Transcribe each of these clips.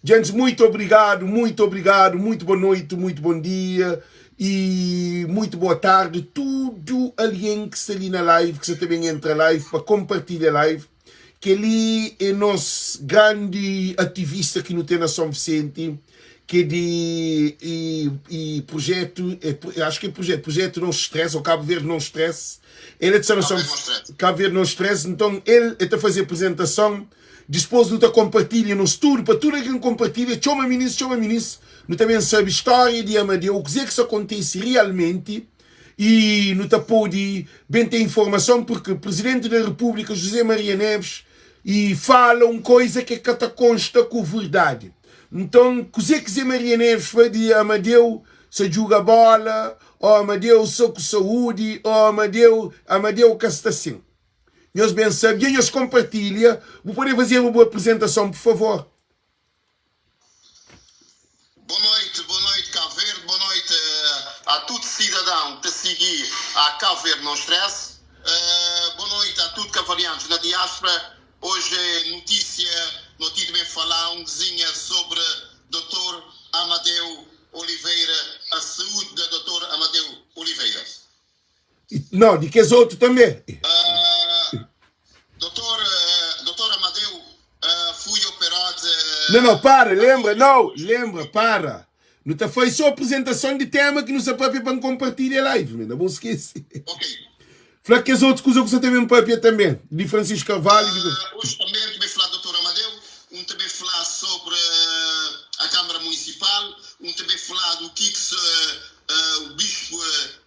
Gente, muito obrigado, muito obrigado, muito boa noite, muito bom dia e muito boa tarde. Tudo alguém que está ali na live, que você também entra na live, para compartilhar a live, que ele é nosso grande ativista aqui no Tena São Vicente, que é de projeto, acho que é projeto Não Stress, ou Cabo Verde Não Stress. Ele é de Cabo Verde Não Stress, então ele está a fazer apresentação. Depois de compartilhar no estudo, para tudo aquilo que compartilha, chama ministro, não também sabe história de Amadeu, o que é que isso acontece realmente, e não pode bem ter informação, porque o Presidente da República, José Maria Neves, e fala uma coisa que consta com verdade. Então, o que José Maria Neves foi de Amadeu, se joga bola, ou Amadeu só com saúde, ou Amadeu que está assim. Nós bem sabemos, nós compartilha. Vou poder fazer uma boa apresentação, por favor. Boa noite, Cabo Verde. Boa noite a todo cidadão que seguir a Cabo Verde Não Stress. Boa noite a todos cavalianos na diáspora. Hoje é notícia bem falar um desenho sobre Dr. Amadeu Oliveira, a saúde da Dr. Amadeu Oliveira. Não, de que os outros também. Doutor Amadeu fui operado. Não, para, para. Não te foi só apresentação de tema que não se próprio para compartilhar live, não vou esquecer. Ok. Fala que as outras coisas que você também próprio também, de Francisco Carvalho. Hoje também falar do Dr. Amadeu, também falar sobre a Câmara Municipal, também falar do que o Bispo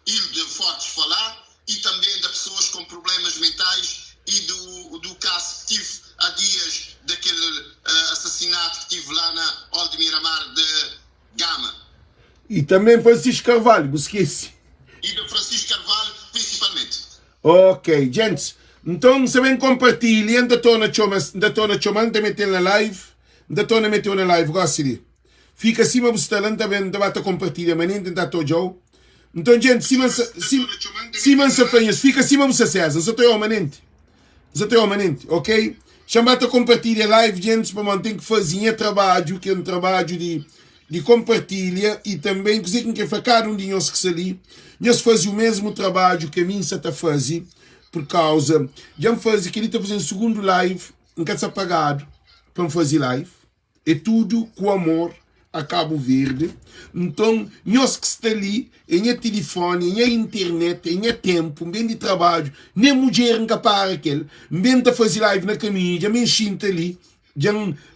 Hilde Fortes falar, e também das pessoas com problemas mentais e do caso que tive há dias daquele assassinato que tive lá na Aldemir Amar de Gama. E também Francisco Carvalho, não esquece. E do Francisco Carvalho, principalmente. Ok, gente. Então, se bem compartilhem, ainda estou na chamando, também tem na live. Ainda estou na meteu na live, gosto de. Fica acima do talento, também debate compartilha, mas nem tentar todo jogo. Então, gente, cima se fenhas, fica acima do César, só estou manente, ok? Chamar-te a compartilhar live, gente, para manter que fazer trabalho, que é um trabalho de compartilha, e também que você quer fazer um de nós que se ali, nós fazemos o mesmo trabalho que a mim está a fazer, por causa de eu fazer que ele está fazendo segundo live, em casa pagado, para fazer live, é tudo com amor a Cabo Verde. Então, nós que está ali, em telefone, em internet, em tempo, bem de trabalho, nem mulher nunca para aquele, bem de fazer live na caminha, já me enxinta ali, já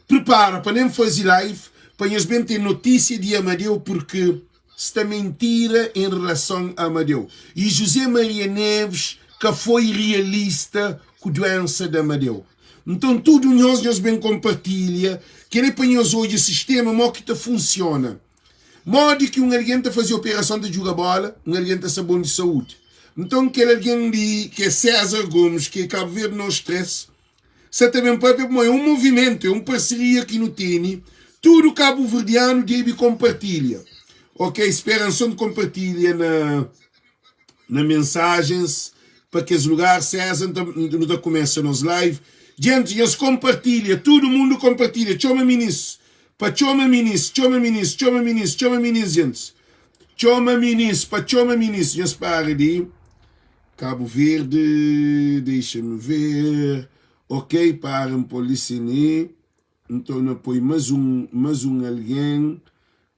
prepara para nem fazer live, para nós bem ter notícia de Amadeu, porque está mentira em relação a Amadeu. E José Maria Neves, que foi realista com a doença de Amadeu. Então, tudo nós bem compartilha, que ele põe hoje o sistema, mas que funciona. Modo que alguém está fazendo operação de jogar bola, alguém está bom de saúde. Então, que alguém que é César Gomes, que é Cabo Verde Não Stress, você também pode é um movimento, é uma parceria que não tem, tudo cabo-verdiano deve compartilha. Ok, esperança de compartilha na mensagens, para que os lugares César não começa nos live. Gente, eles compartilham, todo mundo compartilha. Chama ministro, chama ministro, gente. Chama ministro. Eles param de Cabo Verde, deixa-me ver. Ok, param polícia. Então, não põe mais um alguém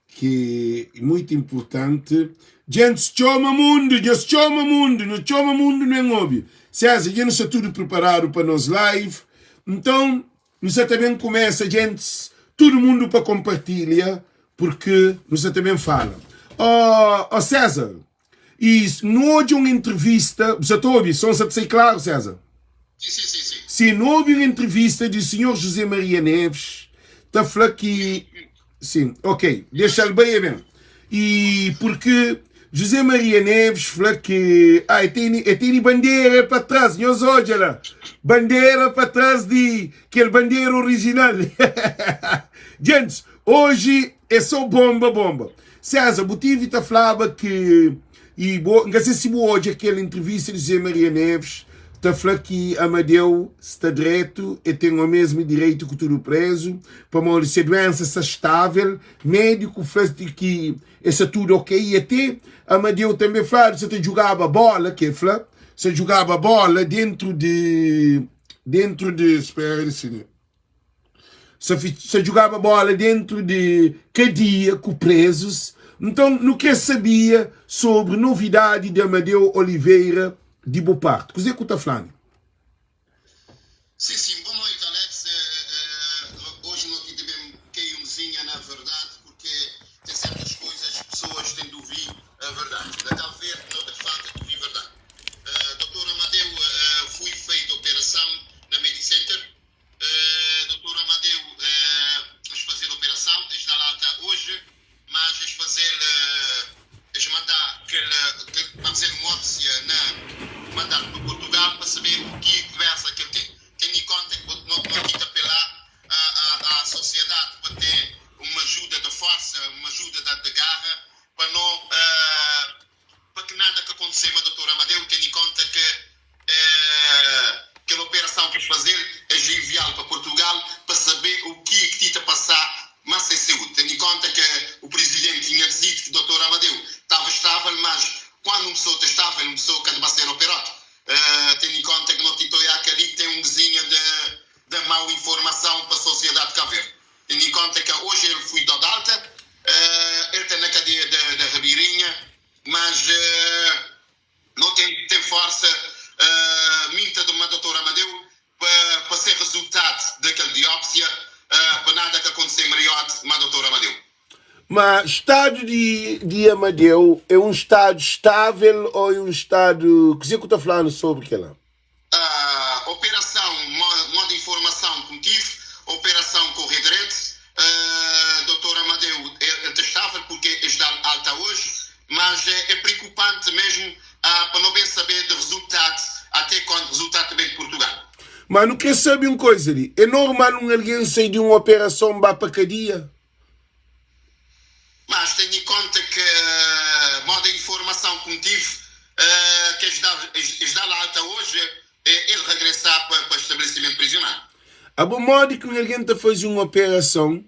que é muito importante. Gente, chama mundo, não é óbvio. César, já não está tudo preparado para nós live. Então, nós também começa, gente, todo mundo para compartilhar, porque nós também fala. César, e não houve uma entrevista, você está ouvindo? Só para ser claro, César? Sim. Se não houve uma entrevista do senhor José Maria Neves, está falando que... Sim, ok, deixa ele bem. E porque José Maria Neves falou que tem bandeira para trás, nós olha lá, bandeira para trás de aquele bandeira original. Gente, hoje é só bomba. César, o motivo está falando que, não sei se hoje aquela entrevista de José Maria Neves, Tá falando que Amadeu está direito e tem o mesmo direito que todo preso, para morrer se a doença está estável, médico faz que isso é tudo ok, e até Amadeu também fala, você jogava bola, que fala, você jogava bola dentro de, espera assim, você jogava bola dentro de cadeia com presos, então no que sabia sobre novidade de Amadeu Oliveira de boa parte. O que você está falando? Sim, boa noite, Alex. Hoje não tive bem caiumzinha, na verdade, porque tem certas coisas, as pessoas têm de ouvir a verdade. Da Cabo Verde não tem falta de ouvir a verdade. Doutor Amadeu, fui feito a operação na Medicenter. Doutor Amadeu, vamos fazer a operação, eles dão alta hoje, mas eles fazer, eles mandar para fazer uma ópsia mandar para Portugal para saber o que conversa que ele tem. Tem em conta que não quita apelar à sociedade para ter uma ajuda da força, uma ajuda da garra, para não para que nada que aconteça, mas doutor Amadeu, tem em conta que aquela operação que eles fazer é enviá-lo para Portugal para saber o que está a passar, mas sem saúde. Tem em conta que o presidente tinha dito que o doutor Amadeu estava estável, mas quando uma pessoa está estável, uma pessoa que vai ser operado. Tendo em conta que no Titoiaca ali tem um vizinho de má informação para a sociedade de Cabo Verde. Tendo em conta que hoje ele foi dado alta, ele está na cadeia da Ribeirinha, mas não tem força, minta de uma doutora Amadeu, para ser resultado daquela biópsia, para nada que acontecer melhor com a doutora Amadeu. Mas o estado de Amadeu é um estado estável ou é um estado... O que você está falando sobre aquela? Operação, modo de informação que tive, operação correr direito, doutor Amadeu é estável porque está alta hoje, mas é preocupante mesmo para não bem saber de resultados, até quando o resultado vem de Portugal. Mas não quer saber uma coisa ali? É normal alguém sair de uma operação para a cadeia? Mas tenho em conta que modo de informação que tive, que está lá alta hoje, ele regressar para o estabelecimento prisional. A bom modo que alguém está fazendo uma operação,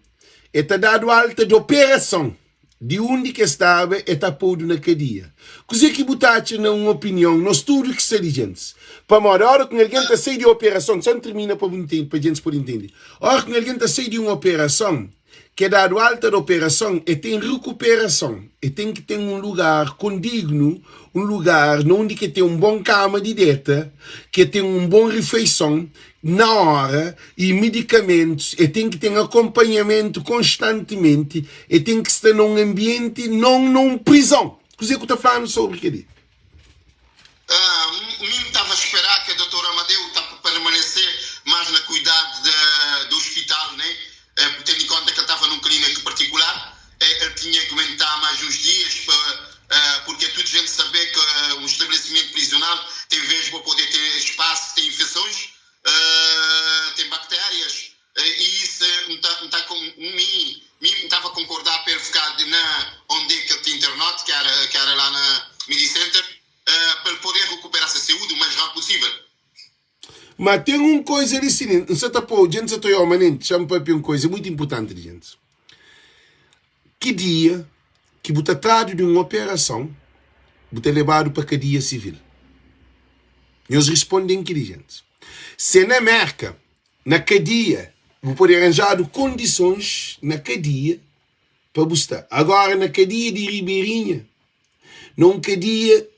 está dado alta de operação, de onde que estava, está posto na cadeia. Coisa que botaste na uma opinião, no estudo que se diligentes. Para a hora que alguém está saindo de operação, só termina para a gente poder entender. A hora que alguém está saindo de uma operação, que é dado alta da operação e tem recuperação e tem que ter um lugar condigno, um lugar onde que tem um bom cama de dieta, que tem um bom refeição na hora e medicamentos e tem que ter acompanhamento constantemente e tem que estar num ambiente não prisão. O que você está falando sobre aquilo? Eu estava a esperar que a doutora Amadeu está para permanecer mais na cuidado do hospital, né? Tendo em conta que ele estava num clínico particular, ele tinha que aguentar mais uns dias, porque tudo gente saber que um estabelecimento prisional tem vez para poder ter espaço, tem infecções, tem bactérias, e isso estava a concordar para ele ficar onde é que ele tinha internado, que era lá na Medicenter, para ele poder recuperar a saúde o mais rápido possível. Mas tem uma coisa ali, sim, não se está por gente, se eu manente, chama para uma coisa muito importante, gente. Que dia que você tratado de uma operação, você é levado para a cadeia civil? E eles respondem que, gente. Se na merca, na cadeia, vou poder arranjar condições na cadeia para buscar. Agora, na cadeia de Ribeirinha, não cadeia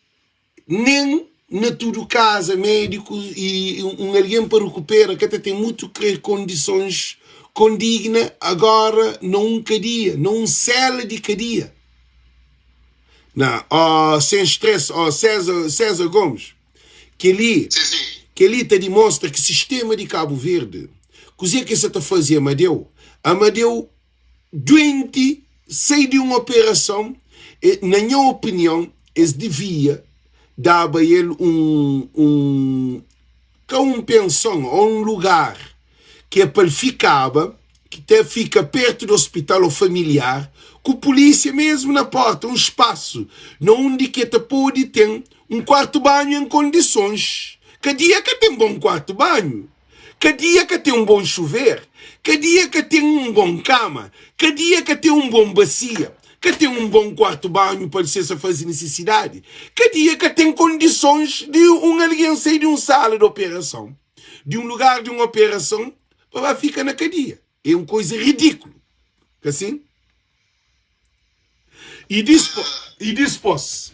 nem na tudo casa, médicos e alguém para recuperar, que até tem muito condições condignas, agora não cadeia, não cela de cadeia. Não, sem estresse, César Gomes, que ali te demonstra que o sistema de Cabo Verde, coisa que você está fazendo, Amadeu, doente, sai de uma operação, e, na minha opinião, eles devia dava a ele uma pensão ou um lugar que é para ele ficava, que até fica perto do hospital ou familiar, com polícia mesmo na porta, um espaço, onde que te pode ter um quarto banho em condições, Que dia que tem um bom quarto de banho. Que dia que tem um bom chuveiro. Que dia que tem um bom cama. Que dia que tem um bom bacia. Que tem um bom quarto de banho para você fazer necessidade. Que dia que tem condições de alguém sair de uma sala de operação. De um lugar de uma operação para ficar na cadeia. É uma coisa ridícula. Assim? E dispôs.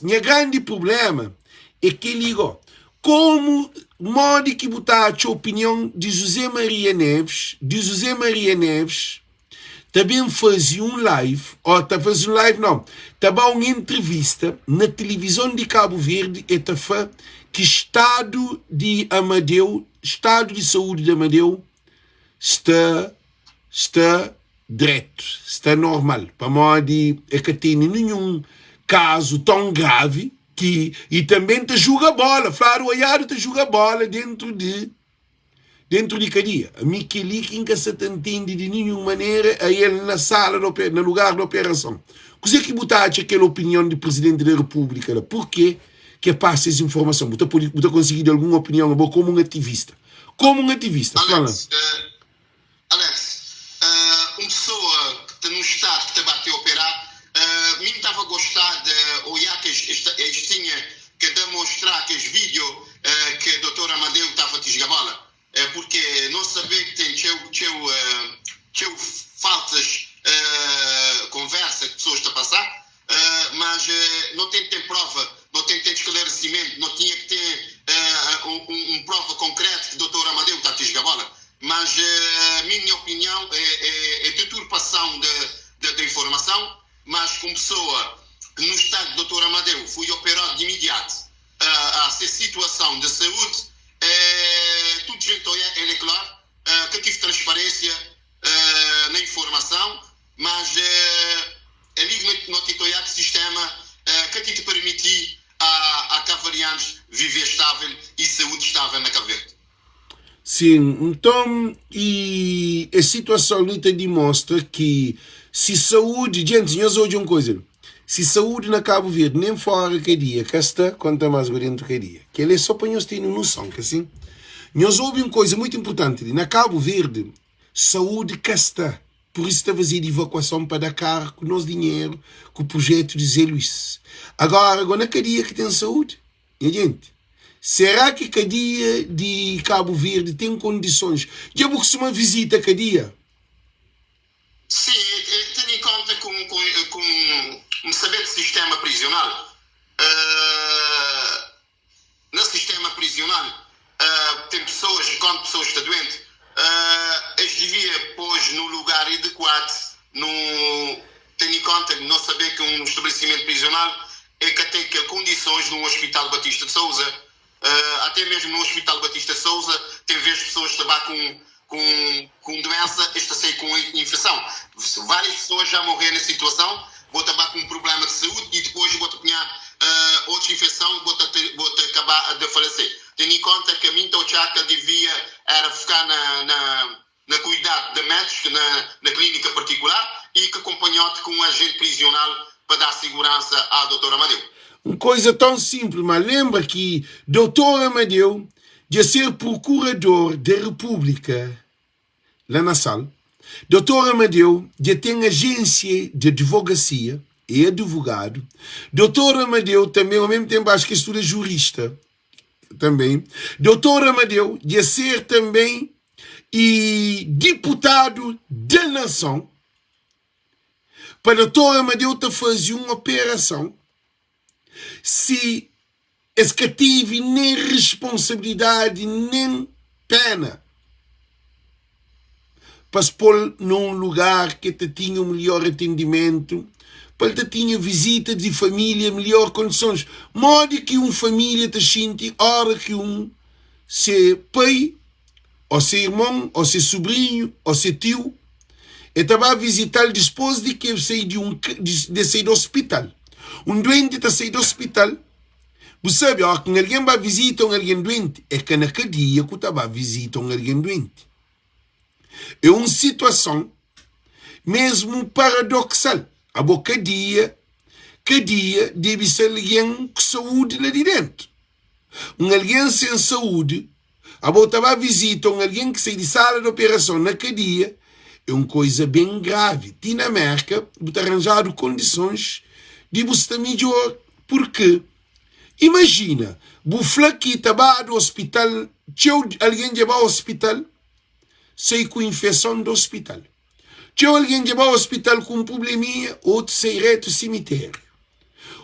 Meu grande problema é que ele ligou. Como modo que botar a opinião de José Maria Neves, também fazia um live, ou tá fazendo um live não, também uma entrevista na televisão de Cabo Verde, que estado de saúde de Amadeu está direto, está normal, para modo é que tem nenhum caso tão grave que, e também te joga bola, Flávio Olhado te joga bola dentro de cadeia. A mim que ali que nunca se entende de nenhuma maneira a ele na sala, no lugar de operação. Coisa que botaste aquela opinião do Presidente da República, por que passa essa informação? Você conseguido alguma opinião como um ativista? Alex, uma pessoa que não está a bater a operar, mim estava a gostar de olhar que eles tinham que demonstrar que os vídeos que o Dr. Amadeu estava a te bola. Porque não saber que tem falsas conversa que pessoas estão a passar, mas não tem que ter prova, não tem que ter esclarecimento, não tinha que ter uma prova concreta que o Dr. Amadeu está a te bola. Mas a minha opinião é deturpação da informação, mas como pessoa que no estado do Dr. Amadeu fui operado de imediato a ser situação de saúde, tudo gente é claro, que tive transparência na informação, mas ali no titoiac sistema que te permitir a cavarianos viver estável e saúde estável na Cabo Verde. Sim, então, e a situação ali te demonstra que se saúde, gente, nós hoje uma coisa, se saúde na Cabo Verde, nem fora que dia, que está, quanto mais dentro que dia, que ele é só para nós ter noção, que assim, nós ouvimos uma coisa muito importante, na Cabo Verde, saúde que está, por isso está fazendo evacuação para Dakar, com nosso dinheiro, com o projeto de Zé Luís. Agora na cadeia que tem saúde, e gente, será que a cadeia de Cabo Verde tem condições? Já vou uma visita a cadeia? Sim, tendo em conta com saber do sistema prisional. No sistema prisional, tem pessoas, quando pessoas estão doentes, eles deviam pôr no lugar adequado, tendo em conta que não saber que um estabelecimento prisional é que tem condições no Hospital Batista de Sousa. Até mesmo no Hospital Batista de Sousa, tem vezes pessoas que estão com doença, esta sei com infecção. Várias pessoas já morreram na situação, vou acabar com um problema de saúde e depois vou apanhar outra infecção, vou acabar de falecer. Tendo em conta que a minha tochaca devia era ficar na cuidado de médicos, na clínica particular, e que acompanhou-te com um agente prisional para dar segurança à doutora Amadeu. Uma coisa tão simples, mas lembra que doutor Amadeu, de ser procurador da República, lá na sala, doutor Amadeu, de ter agência de advocacia, é advogado. Doutor Amadeu também, ao mesmo tempo, acho que estuda jurista, também. Doutor Amadeu, de ser também e deputado da nação, para doutor Amadeu te fazer uma operação, se esse que tive nem responsabilidade, nem pena, para se pôr num lugar que te tinha um melhor atendimento, para te tinha visita de família, melhor condições, modo que uma família te sente, hora que se pai, ou se irmão, ou se sobrinho, ou se tio, e estava a visitar depois de que eu saí de sair do hospital. Um doente está sair do hospital, você sabe, ó, que alguém vai visitar alguém doente, é que na cadeia que estava a visitar alguém doente. É uma situação mesmo paradoxal. A cadeia deve ser alguém com saúde lá de dentro. alguém sem saúde, a botar visita alguém que sai de sala de operação na cadeia, é uma coisa bem grave. E na América, você arranjado condições de você estar melhor. Por quê? Imagina, você aqui estava no hospital, tinha alguém levar ao hospital, sai com infecção do hospital. Tinha alguém levar ao hospital com um probleminha, outro sai reto ao cemitério.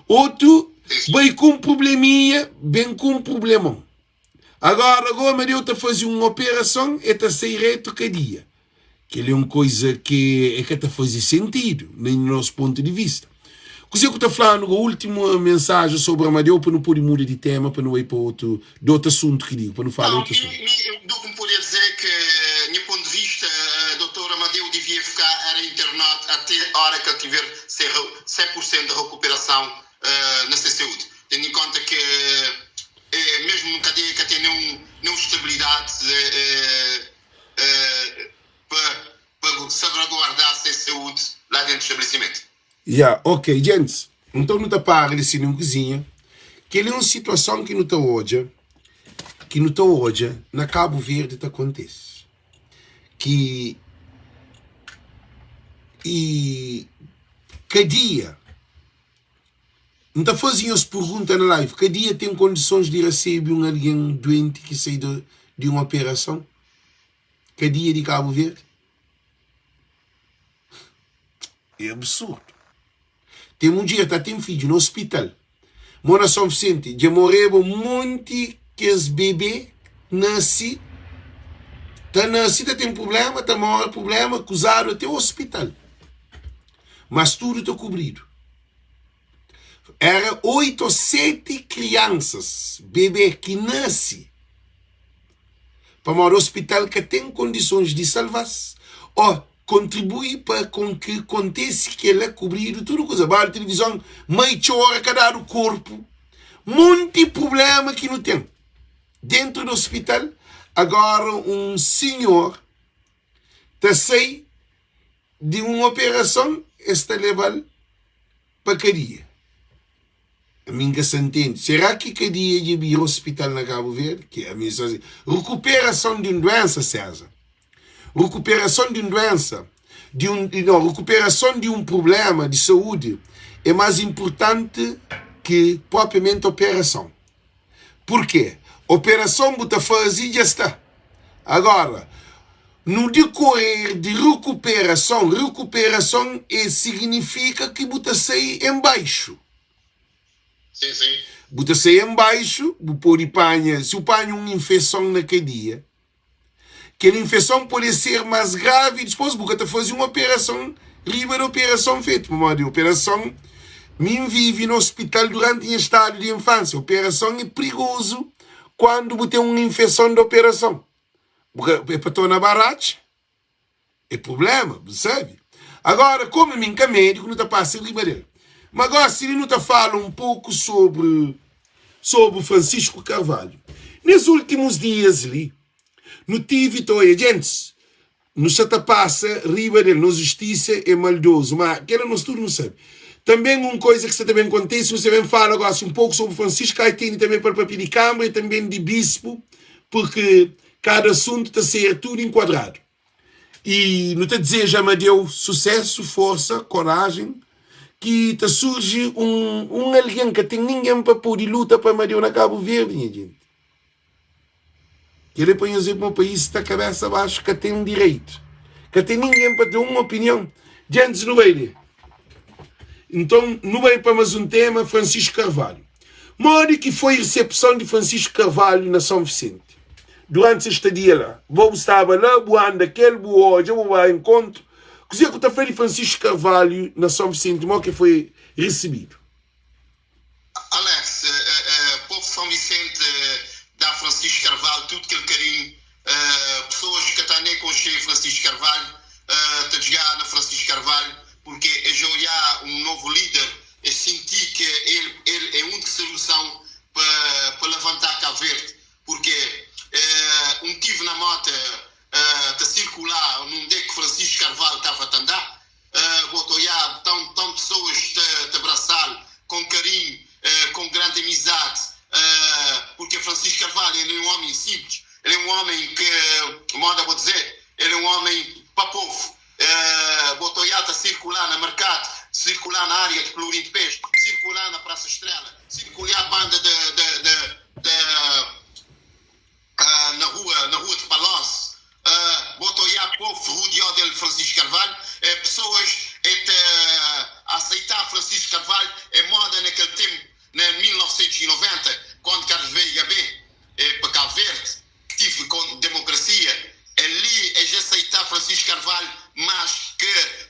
Outro vai com um probleminha, bem com um problemão. Agora eu estou a fazer uma operação e está a sair reto cada dia. Que é uma coisa que está a fazer sentido, no nosso ponto de vista. Così que eu estou falando, a última mensagem sobre Amadeu, para não poder mudar de tema, para não ir para outro assunto que digo, para não falar outro assunto. Do que me poderia dizer que, do ponto de vista, o Dr. Amadeu devia ficar era internado até a hora que ele tiver 100% de recuperação na saúde. Tendo em conta que, mesmo no cadeia que tem nenhuma estabilidade para salvaguardar a saúde lá dentro do estabelecimento. Ok, gente. Então não está para de uma cozinha, que ele é uma situação que não está hoje, na Cabo Verde acontece. Cada dia, não está fazendo as perguntas na live, cada dia tem condições de receber alguém doente que sai de uma operação? Cada dia de Cabo Verde? É absurdo. Tem um dia que tem filho no hospital. Mora São Vicente. Já morreu um monte que os bebês nascem. Tem problema, tem maior problema, acusado até o hospital. Mas tudo está cobrido. Era 8 ou 7 crianças, bebês que nascem para morar no hospital que tem condições de salvar-se. Contribui para com que aconteça que ele é cobrido, tudo coisa, a televisão, meia hora cada o corpo, muito problema que não tem. Dentro do hospital, agora um senhor está sair de uma operação, está levado para cadeia. A minha sentença, será que cadeia de vir ao hospital na Cabo Verde? Que é a minha recuperação de uma doença, César. Recuperação de uma doença, recuperação de um problema de saúde é mais importante que propriamente a operação. Por quê? Operação você faz e já está. Agora, no decorrer de recuperação significa que você sai embaixo. Sim, sim. Você sai embaixo, se apanha uma infecção na cadeia, que a infecção pode ser mais grave e depois você faz uma operação, livre da operação feita. Uma operação, mim vive no hospital durante o estado de infância. A operação é perigoso quando você tem uma infecção da operação. É para tornar barato, é problema, sabe? Agora, como mim que é médico, não está passando livre dele. Mas agora, se ele não está falando um pouco sobre Francisco Carvalho. Nesses últimos dias ali, no tive toia, gente, não se passa, riba dele, na justiça é maldoso, mas aquela nós tudo não sabe. Também uma coisa que também acontece, você também fala agora um pouco sobre Francisco, aí tem também para papel de câmara e também de bispo, porque cada assunto está a ser tudo enquadrado. E não te desejo, Amadeu, sucesso, força, coragem, que te surge um alguém que tem ninguém para pôr de luta para Amadeu na Cabo Verde, minha gente. Ele põe exemplo um país está cabeça abaixo que tem direito, que tem ninguém para ter uma opinião. Gente, não vai. Então, não vai para mais um tema, Francisco Carvalho. Mori que foi a recepção de Francisco Carvalho na São Vicente. Durante esta dia lá, vou estava lá, boando aquele, hoje, eu vou ao encontro. Così que está feito de Francisco Carvalho na São Vicente, que foi recebido. Alex, povo São Vicente dá Francisco Carvalho tudo aquele carinho, pessoas que estão nem com o chefe Francisco Carvalho, está a jogar na Francisco Carvalho, porque é já olhar um novo líder, é sentir que ele é a única solução para levantar Cabo Verde, porque tive na moto a circular num dia que Francisco Carvalho estava a andar, vou olhar tão pessoas te abraçar com carinho, com grande amizade, porque Carvalho, ele é um homem simples, ele é um homem que, moda vou dizer, ele é um homem para povo. Botou alta circular no mercado, circular na área de Pelourinho de Peixe, circular na Praça Estrela, circular a banda na rua de Palance, botou a povo rodeado dele Francisco Carvalho, pessoas aceitar Francisco Carvalho é moda naquele tempo, em 1990, quando Carlos Veiga para Cabo Verde, que tive com democracia, ali é já aceitar Francisco Carvalho mais que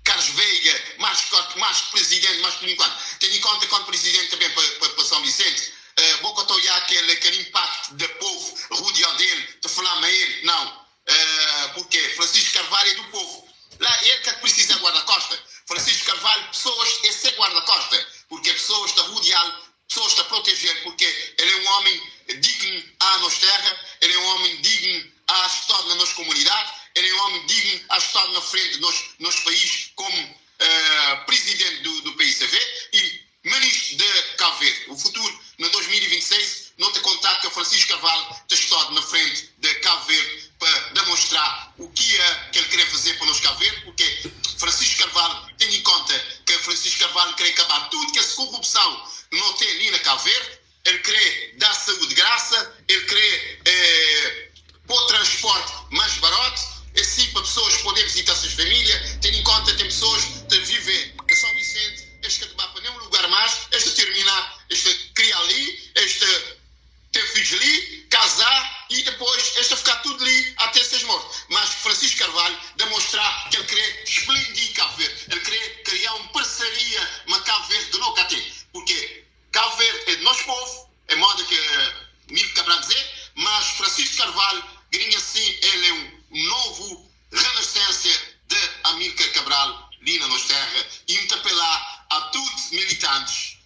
Carlos Veiga, mais que presidente, mais por enquanto. Tendo em conta quando presidente também para São Vicente, vou contar aquele impacto do povo rodeado dele, de falar a ele, não. Porque Francisco Carvalho é do povo. Lá ele que precisa guarda-costa. Francisco Carvalho, pessoas, esse é guarda-costa. Porque pessoas estão rodeando, pessoas estão a proteger, porque ele é um homem digno à nossa terra, ele é um homem digno a estar na nossa comunidade, ele é um homem digno a estar na frente do nosso país como presidente do PICV e ministro de Cabo Verde. O futuro, no 2026, não te contar que Francisco Carvalho está na frente de Cabo Verde para demonstrar o que ele quer fazer para nós Cabo Verde, porque Francisco Carvalho, tenha em conta que Francisco Carvalho quer acabar tudo que essa corrupção não tem ali na Cabo Verde, ele quer dar saúde de graça, ele quer pôr transporte mais barato, assim para pessoas poderem visitar suas famílias, tendo em conta que tem pessoas que vivem em São Vicente, este que vai para nenhum lugar mais, este terminar, este criar ali, este ter filhos ali, casar e depois este ficar tudo ali até ser morto. Mas Francisco Carvalho demonstrar que ele quer explodir Cabo Verde, ele quer criar uma parceria com Cabo Verde de nunca tem, porque Cabo Verde é do nosso povo, é modo que Milton Cabral dizer, mas Francisco Carvalho, grinha assim, ele é um novo renascença de Amílcar Cabral ali na nossa terra e muito apelar a todos militantes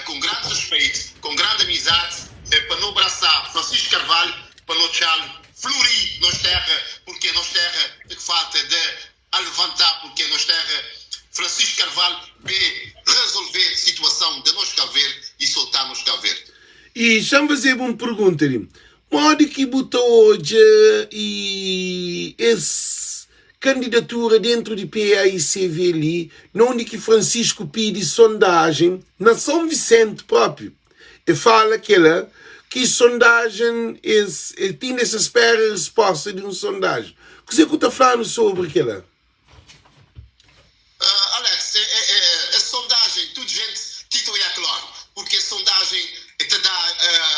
com grande respeito, com grande amizade, para não abraçar Francisco Carvalho, para não deixar florir nossa terra, porque a nossa terra tem falta de a levantar, porque a nossa terra Francisco Carvalho vê resolver a situação de nós Cabo Verde e soltar nos Cabo Verde. E já fazer uma pergunta ali. Modo que botou hoje e essa candidatura dentro de PAICV ali, onde que Francisco pede sondagem na São Vicente próprio. E fala que sondagem tem essa espera resposta de uma sondagem. O que você está falando sobre aquela? Alex, a sondagem, tudo gente que é claro, porque a sondagem te dá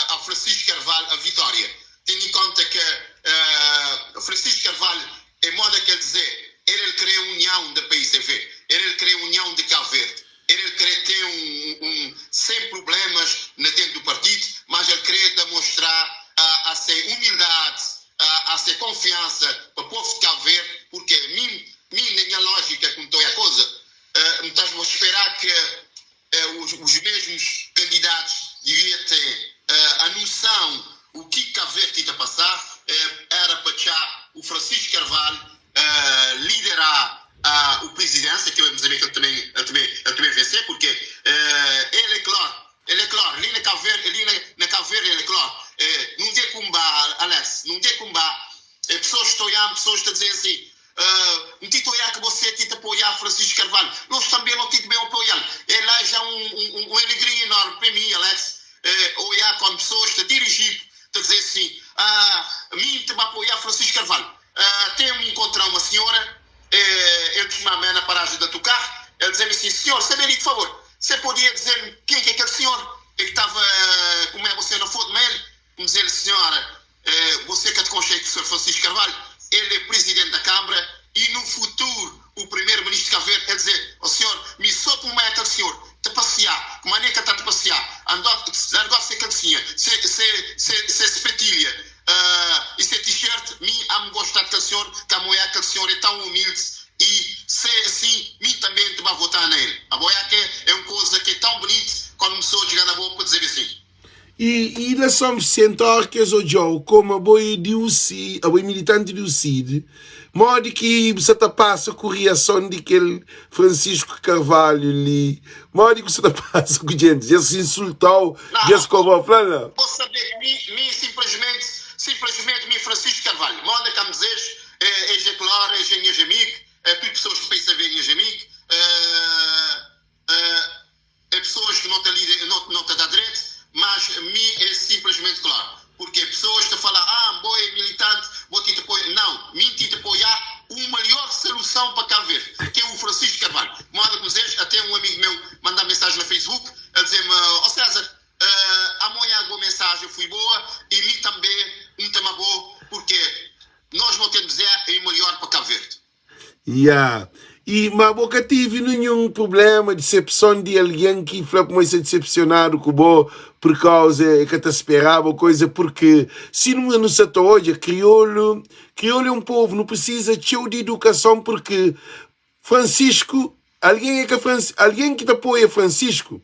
a Francisco Carvalho a vitória. Tendo em conta que Francisco Carvalho é modo que ele dizer, ele quer a união da PICV, ele quer a união de Cabo Verde, ele quer ter sem problemas dentro do partido, mas ele quer demonstrar a ser humildade, a ser confiança para o povo de Cabo Verde, porque minha lógica, como estou a coisa, não esperar que os mesmos candidatos deviam ter a noção o que Cabo Verde está a passar, era para deixar o Francisco Carvalho liderar o presidência, que eu vou dizer que ele também vencer, porque ele é claro, ali na Cabo Verde, ele é claro, não tem como Alex, não tem como pessoas estão a dizer assim, não tem que você tem que apoiar Francisco Carvalho, nós também não temos bem apoiar, ele é já uma alegria enorme para mim, Alex, olhar com pessoas a dirigir, a dizer assim, a mim te vai apoiar Francisco Carvalho, tenho encontrar uma senhora, ele tinha na paragem do carro, ele dizia-me assim, senhor, saberia, por favor, você podia dizer-me quem é aquele senhor que estava, como é você não foi de ele, me dizer, senhora, você que te conchei com o senhor Francisco Carvalho, ele é presidente da Câmara e no futuro o primeiro-ministro de Cabo Verde quer dizer, o senhor, me só como é aquele senhor, te passear, como é que está a te passear, andar ser cancinha, se petilha, e se t-shirt, mim a me gostar daquele senhor, que a mulher aquele senhor é tão humilde e se assim, mim também te vai votar nele. A mulher que é uma coisa que é tão bonita quando uma pessoa diga na boca para dizer assim. E la São Vicente, que é o Joe, como a boi militante do CID, Modo que você está passa com a reação de aquele Francisco Carvalho ali. Modo que você está passa com gente. Já se insultou, já se colocou falando. Posso saber, simplesmente, me Francisco Carvalho. Modo que me dizes, é claro, é minhas amigos, tudo pessoas que pensam ver minhas amigos, é pessoas que não te dá direito, mas mim é simplesmente claro. Porque pessoas que falam, boa, é militante, vou te apoiar. Não, mim te apoiar uma melhor solução para Cabo Verde, que é o Francisco Carvalho. Modo que dizer, até um amigo meu mandar mensagem no Facebook, a dizer-me, César, amanhã a mensagem foi boa e mim também um tema bom, porque nós não temos é melhor para Cabo Verde. E mas boca tive nenhum problema de decepção de alguém que foi muito decepcionado com o por causa que te esperava coisa, porque se não se hoje crioulo é um povo, não precisa de educação, porque Francisco, alguém que te apoia Francisco,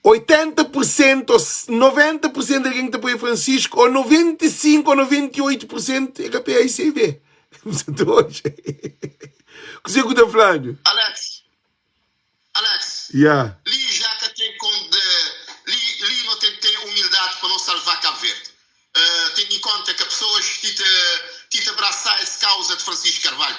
80% ou 90% de alguém que te apoia Francisco, ou 95% ou 98% é que apoia a ICV. Hoje. O que você está falando? Alex. Yeah. Li já que tem li não tem humildade para não salvar Cabo Verde. Tendo em conta que as pessoas que abraçar essa causa de Francisco Carvalho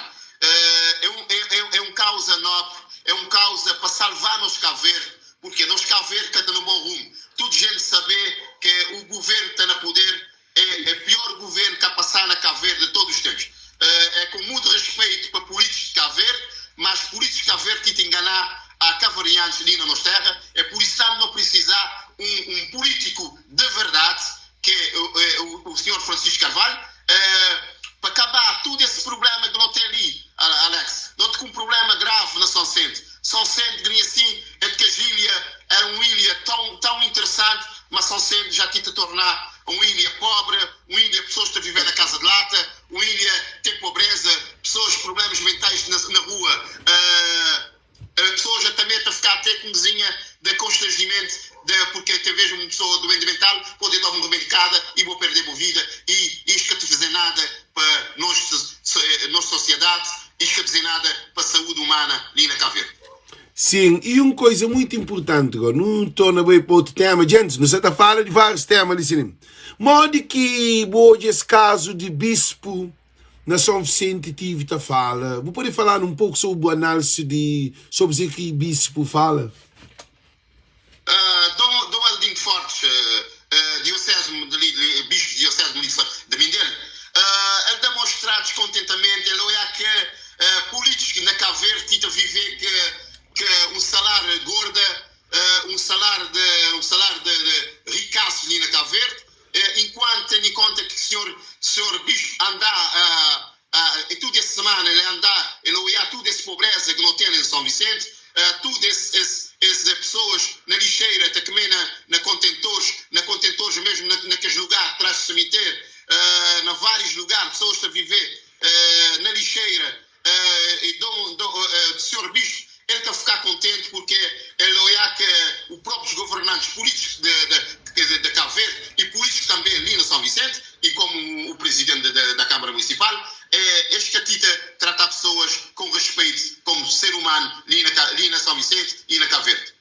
é um causa nobre, é um causa para salvar nos Cabo Verde, porque nos Cabo Verde está no bom rumo. Tudo gente saber que o governo que está no poder é o pior governo que a passar na Cabo Verde de todos os tempos. É com muito respeito para políticos de Cabo Verde, mas políticos de Cabo Verde te enganar a cavarianos ali na nossa terra, é por isso que não precisar um político de verdade, que é o senhor Francisco Carvalho, para acabar todo esse problema que não tem ali, Alex. Não tem um problema grave na São Centro. São Centro, assim, é que a ilha era uma ilha tão interessante, mas São Centro já tinha de tornar uma ilha pobre, uma ilha de pessoas que estão a viver na casa de lata, uma ilha que tem pobreza, pessoas com problemas mentais na rua, pessoas também a ficar até com mesinha de constrangimento, porque talvez uma pessoa doente mental pode dar uma medicada e vou perder a vida, e isto que te fazer nada para nossa sociedade, isto que fazer nada para a saúde humana ali na Cabo Verde. Sim, e uma coisa muito importante, agora, não estou na bem para outro tema, gente, não se está falando de vários temas, assim. Modo que hoje esse caso de bispo na São Vicente tive a fala, vou poder falar um pouco sobre o análise sobre o que bispo fala? Dom Aldinho Fortes, bispo diocese de Mindelo, ele demonstra descontentamento, ele olha que políticos na Cabo Verde estão a viver que um salário gordo, um salário de ricaços ali na Cabo Verde, enquanto tem em conta que o senhor bispo anda e toda essa semana ele olha toda essa pobreza que não tem em São Vicente, todas essas pessoas na lixeira, também na contentores mesmo naqueles lugares atrás do cemitério, na vários lugares, pessoas a viver na lixeira, e do senhor bispo, ele está a ficar contente porque ele olha que os próprios governantes políticos de Cabo Verde e políticos também ali na São Vicente, e como o presidente da Câmara Municipal, escatita tratar pessoas com respeito como ser humano ali na São Vicente e na Cabo Verde.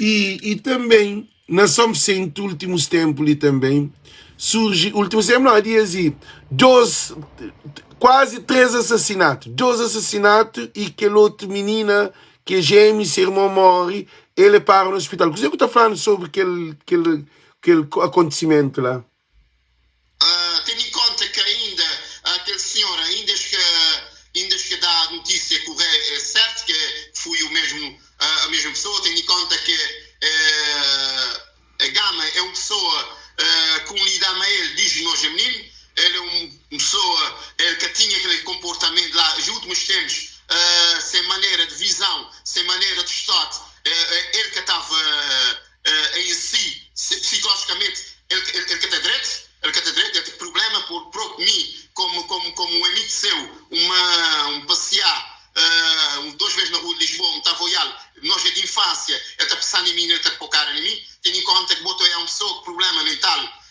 E também, na São Vicente, últimos tempos ali também, surge, últimos tempos não, dias quase 3 assassinatos. 2 assassinatos e aquela outra menina que é gêmea, seu irmão morre, ele para no hospital. O que você está falando sobre aquele acontecimento lá? Tendo em conta que ainda aquele senhor, ainda que dá a notícia correta, é certo que foi a mesma pessoa, tendo em conta que a Gama é uma pessoa com lidar a ele, diz-nos a menino, ele é uma pessoa que tinha aquele comportamento lá nos últimos tempos, sem maneira de visão, sem maneira de estoque, ele que estava em si, psicologicamente, ele que tem direito, ele tem problema por mim, como um amigo seu, um passear 2 vezes na rua de Lisboa, um tavoial, nós é de infância, ele está pensando em mim, ele está a focar em mim, tendo em conta que botou é uma pessoa com problema mental,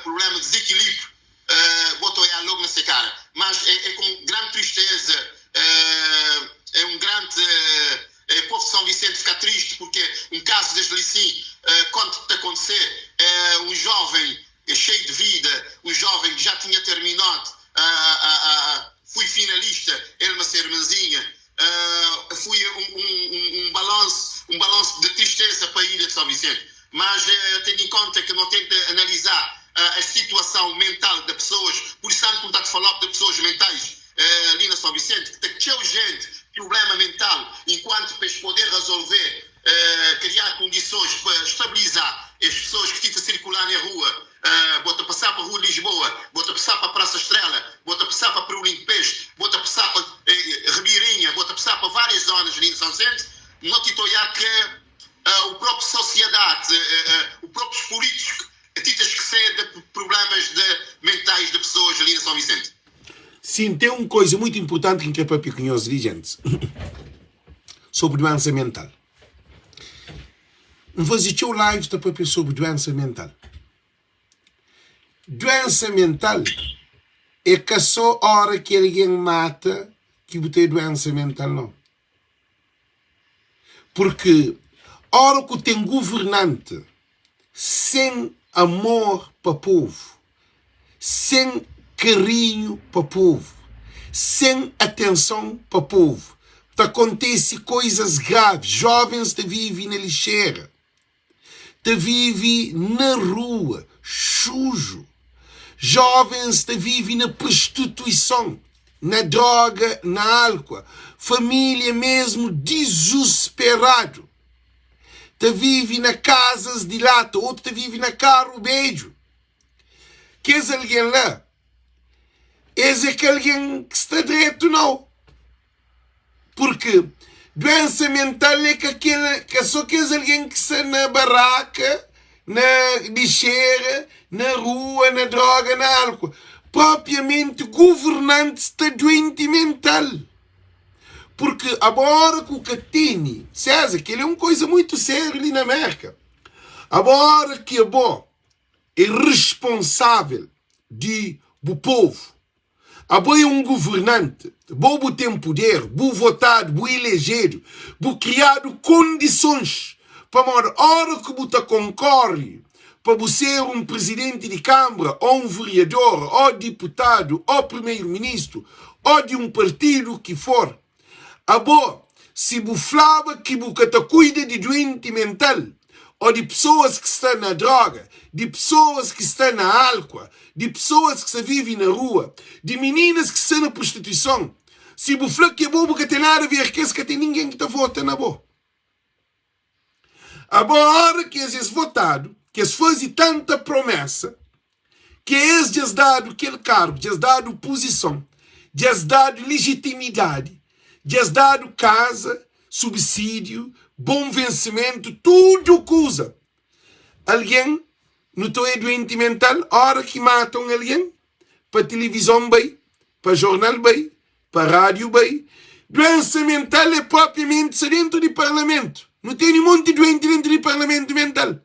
problema de desequilíbrio, botou aí logo nessa cara. Mas é com grande tristeza, é um grande... o povo de São Vicente fica triste porque um caso desde ali sim, quando te acontecer, um jovem cheio de vida, um jovem que já tinha terminado, fui finalista, ele uma irmãzinha, fui um balanço de tristeza para a ilha de São Vicente. Mas tendo em conta que não tenta analisar a situação mental das pessoas, por isso tanto está a falar de pessoas mentais ali na São Vicente, que tem gente, problema mental, enquanto para poder resolver, criar condições para estabilizar as pessoas que ficam a circular na rua, bota passar para a Rua de Lisboa, bota passar para a Praça Estrela, bota passar para Perulim Peixe, bota passar para Ribeirinha, bota passar para várias zonas ali de São Vicente, não titoiar que o próprio sociedade, os próprios políticos, titas que saem de problemas mentais de pessoas ali na São Vicente. Sim, tem uma coisa muito importante que é para pequenos dirigentes sobre doença mental. Não vou dizer live sobre doença mental. Doença mental é que só hora que alguém mata que tem doença mental, não. Porque hora que tem governante sem amor para o povo, sem carinho para o povo, sem atenção para o povo, acontece coisas graves. Jovens te vivem na lixeira, te vivem na rua, sujo. Jovens te vivem na prostituição, na droga, na álcool. Família mesmo desesperado. Te vive na casas de lata, outro te vive na carro beijo. Queres alguém lá? És alguém que está direito, não. Porque doença mental é que só queres alguém que está na barraca, na lixeira, na rua, na droga, na álcool. Propriamente governante está doente mental. Porque agora que o Catini, César, que ele é uma coisa muito séria ali na América, agora que é responsável do povo, agora é um governante, bom tem poder, bom votado, bom elegido, bom criado condições para a hora que você concorre para você ser um presidente de Câmara, ou um vereador, ou deputado, ou primeiro-ministro, ou de um partido que for. Se você falava que você cuida de doente mental, ou de pessoas que estão na droga, de pessoas que estão na álcool, de pessoas que se vivem na rua, de meninas que estão na prostituição, se você fala que é bom porque tem nada a ver com isso, que tem ninguém que está votando na boa. Agora que eles votado, que eles fazem tanta promessa, que eles dado aquele cargo, eles dado posição, eles dado legitimidade, eles dado casa, subsídio, bom vencimento, tudo que usa. Alguém não é doente mental, a hora que matam alguém, para televisão bem, para jornal bem, para rádio bem. Doença mental é propriamente dentro do parlamento. Não tem um monte de doente dentro do parlamento mental.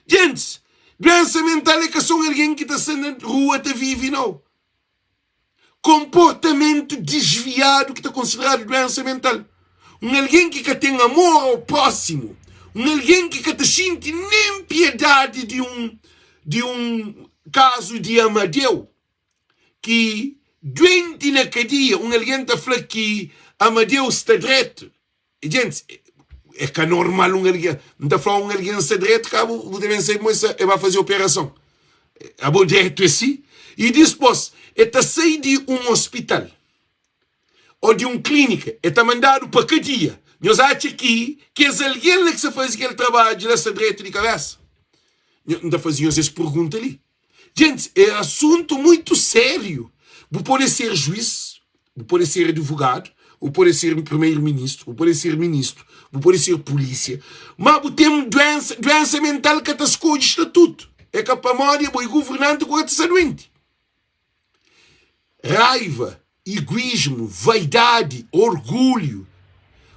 Gente, doença mental é que só alguém que está na rua, está vivo, não. Comportamento desviado que está considerado doença mental. Alguém que tem amor ao próximo. Alguém que te sente nem piedade de um caso de Amadeu. Que doente na cadeia, alguém está falando que Amadeu está direito. Gente, é que é normal alguém, não está falando alguém está direito, que devem ser moça, vai fazer operação. É bom direito assim. E depois, está sair de um hospital ou de uma clínica, está mandado para cadeia. Nós achamos que é alguém que se faz aquele trabalho nessa direita de cabeça. Não fazíamos essa pergunta ali. Gente, é assunto muito sério. Você pode ser juiz, você pode ser advogado, você pode ser primeiro-ministro, você pode ser ministro, você pode ser polícia. Mas você tem doença mental que te escolhe estatuto. É que a memória é governante que está doente. Raiva, egoísmo, vaidade, orgulho.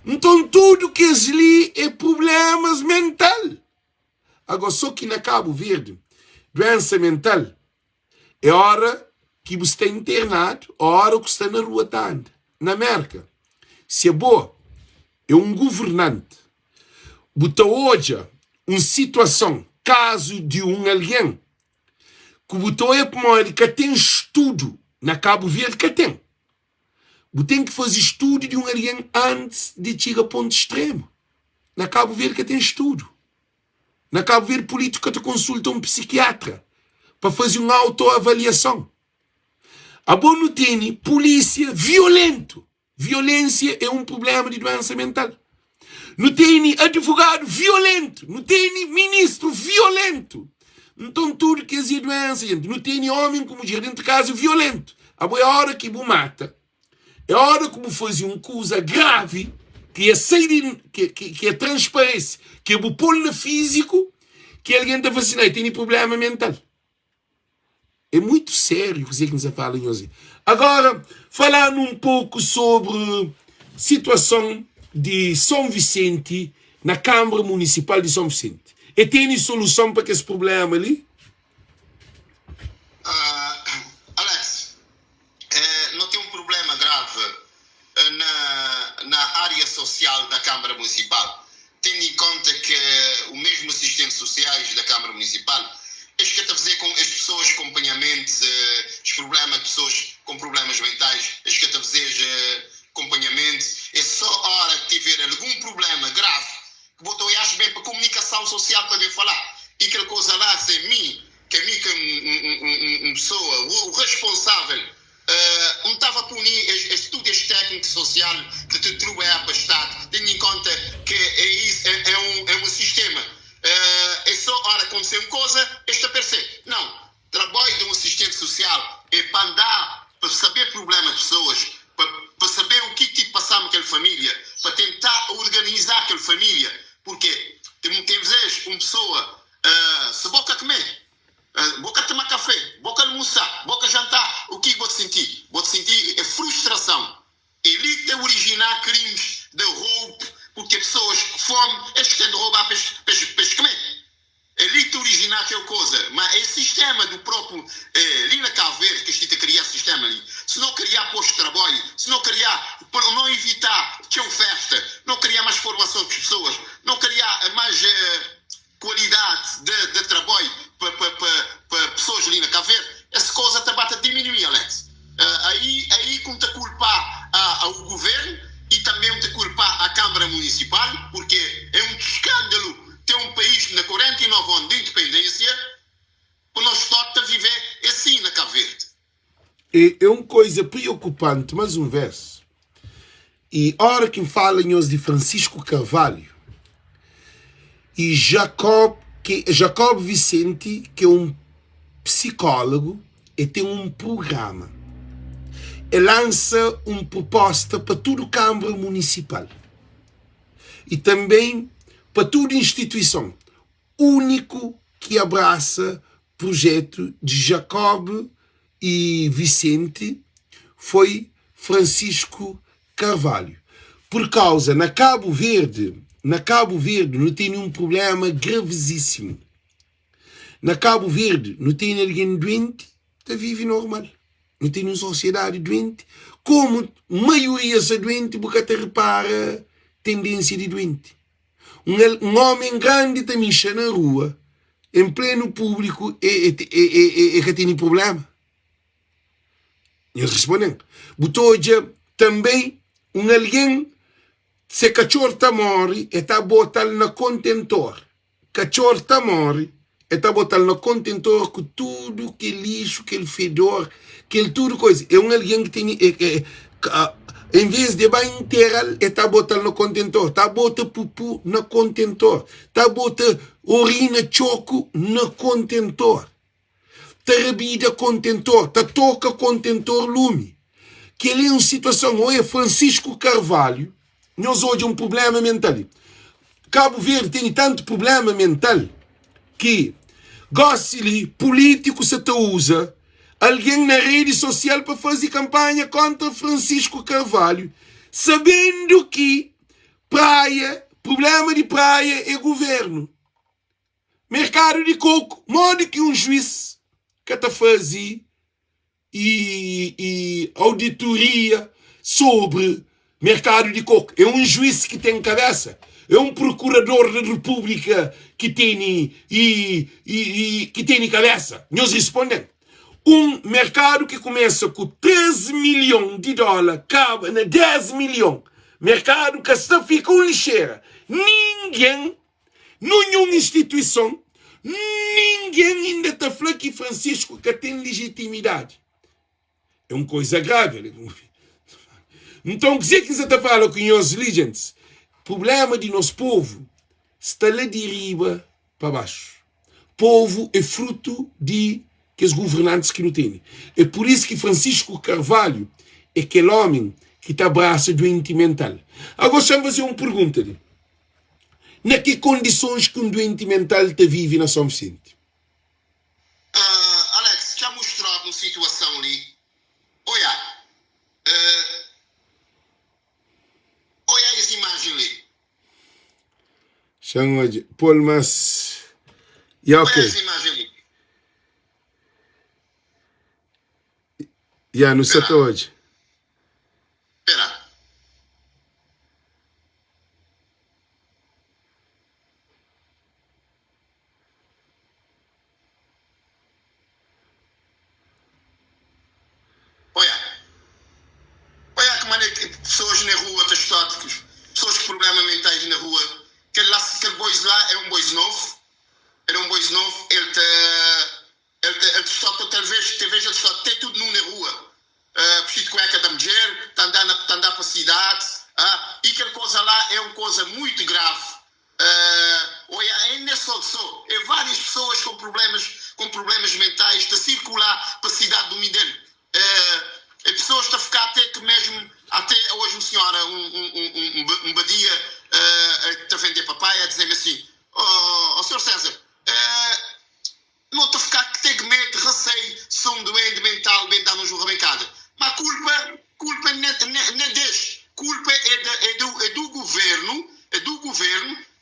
Então tudo que ali é problemas mental. Agora só que na Cabo Verde, doença mental É hora que você está internado, a hora que você está na rua está anda. Na América, se é boa, é um governante, bota hoje uma situação, caso de um alguém, que botou é para que tem estudo na Cabo Verde que tem. Você tem que fazer estudo de um alguém antes de chegar a ponto extremo. Na Cabo Verde que tem estudo. Na Cabo Verde político te consulta um psiquiatra para fazer uma autoavaliação. A boa não tem polícia violento. Violência é um problema de doença mental. Não tem advogado violento. Não tem ministro violento. Então tudo que é doença, gente. Não tem homem como gerente de casa violento. A boa hora que você mata. É hora que você faz uma coisa grave, que é sair, que é transparência, que é o pôr no físico, que alguém está vacinado e tem problema mental. É muito sério o que você fala hoje. Agora, falando um pouco sobre a situação de São Vicente, na Câmara Municipal de São Vicente. E tem solução para esse problema ali? Alex, não tem um problema grave na área social da Câmara Municipal, tendo em conta que o mesmo assistente sociais da Câmara Municipal que está a fazer com as pessoas com acompanhamento, os problemas, pessoas com problemas mentais, que está a fazer acompanhamento. É só hora que tiver algum problema grave que botou e acho bem para a comunicação social para ver falar. E aquela coisa lá, se mim, que uma pessoa, o responsável, não estava a punir estudos técnicos sociais que te trabalhar para o Estado, tendo em conta que é um sistema. É só hora acontecer uma coisa, esta percebe. Não, trabalho de um assistente social é para andar, para saber problemas de pessoas, para saber o que tipo passar naquela família, para tentar organizar aquela família. Porque tem vezes uma pessoa, se boca comer, boca tomar café, boca almoçar, boca jantar, o que vou sentir? Vou sentir frustração. Ele tem originar crimes de roubo, porque pessoas com fome, eles têm de roubar para comer. Ali te originar aquela coisa, mas é sistema do próprio, ali na Cabo Verde, que está a criar sistema ali. Se não criar posto de trabalho, se não criar, para não evitar que eu festa, não criar mais formação de pessoas, não criar mais qualidade de trabalho para pessoas ali na Cabo Verde, essa coisa está a diminuir, Alex. Aí como te culpar ao governo e também te culpar à Câmara Municipal, porque é um escândalo ter um país na 49 anos de independência, para nós todos a viver assim na Cabo Verde. É uma coisa preocupante, mais uma vez. E a hora que falam hoje de Francisco Carvalho e Jacob Vicente, que é um psicólogo e tem um programa. Ele lança uma proposta para toda a Câmara Municipal e também para toda instituição. Único que abraça o projeto de Jacob e Vicente foi Francisco Carvalho. Por causa, na Cabo Verde não tem nenhum problema gravíssimo. Na Cabo Verde não tem ninguém doente, está vive normal. Não tem uma sociedade doente. Como a maioria é doente, porque até repara tendência de doente. Um homem grande também está na rua, em pleno público, e que tem problema. Eles respondem. Botou também alguém, se cachorro está morre, e está botando no contentor. Cachorro está morre, e está botando no contentor com tudo que lixo, que fedor, que tudo coisa. É alguém que tem... em vez de vai enterrar, está botando no contentor. Está botando pupu no contentor. Está botando urina choco no contentor. Está bebida contentor. Está toca contentor lume. Que ele é uma situação, ou é Francisco Carvalho, nós hoje um problema mental. Cabo Verde tem tanto problema mental que gosta de político se te usa alguém na rede social para fazer campanha contra Francisco Carvalho, sabendo que problema de praia é governo. Mercado de coco, modo que um juiz que está a fazer e auditoria sobre mercado de coco. É um juiz que tem cabeça. É um procurador da República que tem que tem cabeça. Nós respondemos. Um mercado que começa com 13 milhões de dólares, acaba na 10 milhões. Mercado que está fica um lixeira. Ninguém, nenhuma instituição, ninguém ainda está falando que Francisco que tem legitimidade. É uma coisa grave. Então, o que você está falando com os legends? O problema de nosso povo está lá de riba para baixo. Povo é fruto de que os governantes que não têm. É por isso que Francisco Carvalho é aquele homem que está abraça doente mental. Agora, deixa eu fazer uma pergunta. Na que condições que um doente mental te vive na São Vicente? Alex, já mostrou uma situação ali. Olha, olha as imagens ali. Chama de Paul, mas... Yeah, okay. Olha as imagens ali. Yeah, não sei até hoje. Espera. Olha que maneira que pessoas na rua, tastóticos, pessoas com problemas mentais na rua. Aquele bois lá é um bois novo. Era um bois novo. Ele tastótica, talvez ele tastótica, tem tudo nu na rua. Vestido de cueca da mulher, está andando para a cidade. E aquela coisa lá é uma coisa muito grave. Olha, ainda só. É várias pessoas com problemas mentais a circular para a cidade do Mindelo. As pessoas estão a ficar até hoje uma senhora, um badia, está a vender papai, a dizer-me assim, Sr. César, não estou a ficar que tem medo, receio, sou um doente mental, bem dar no jogo bem casa. Mas culpa não é deste. Culpa é do governo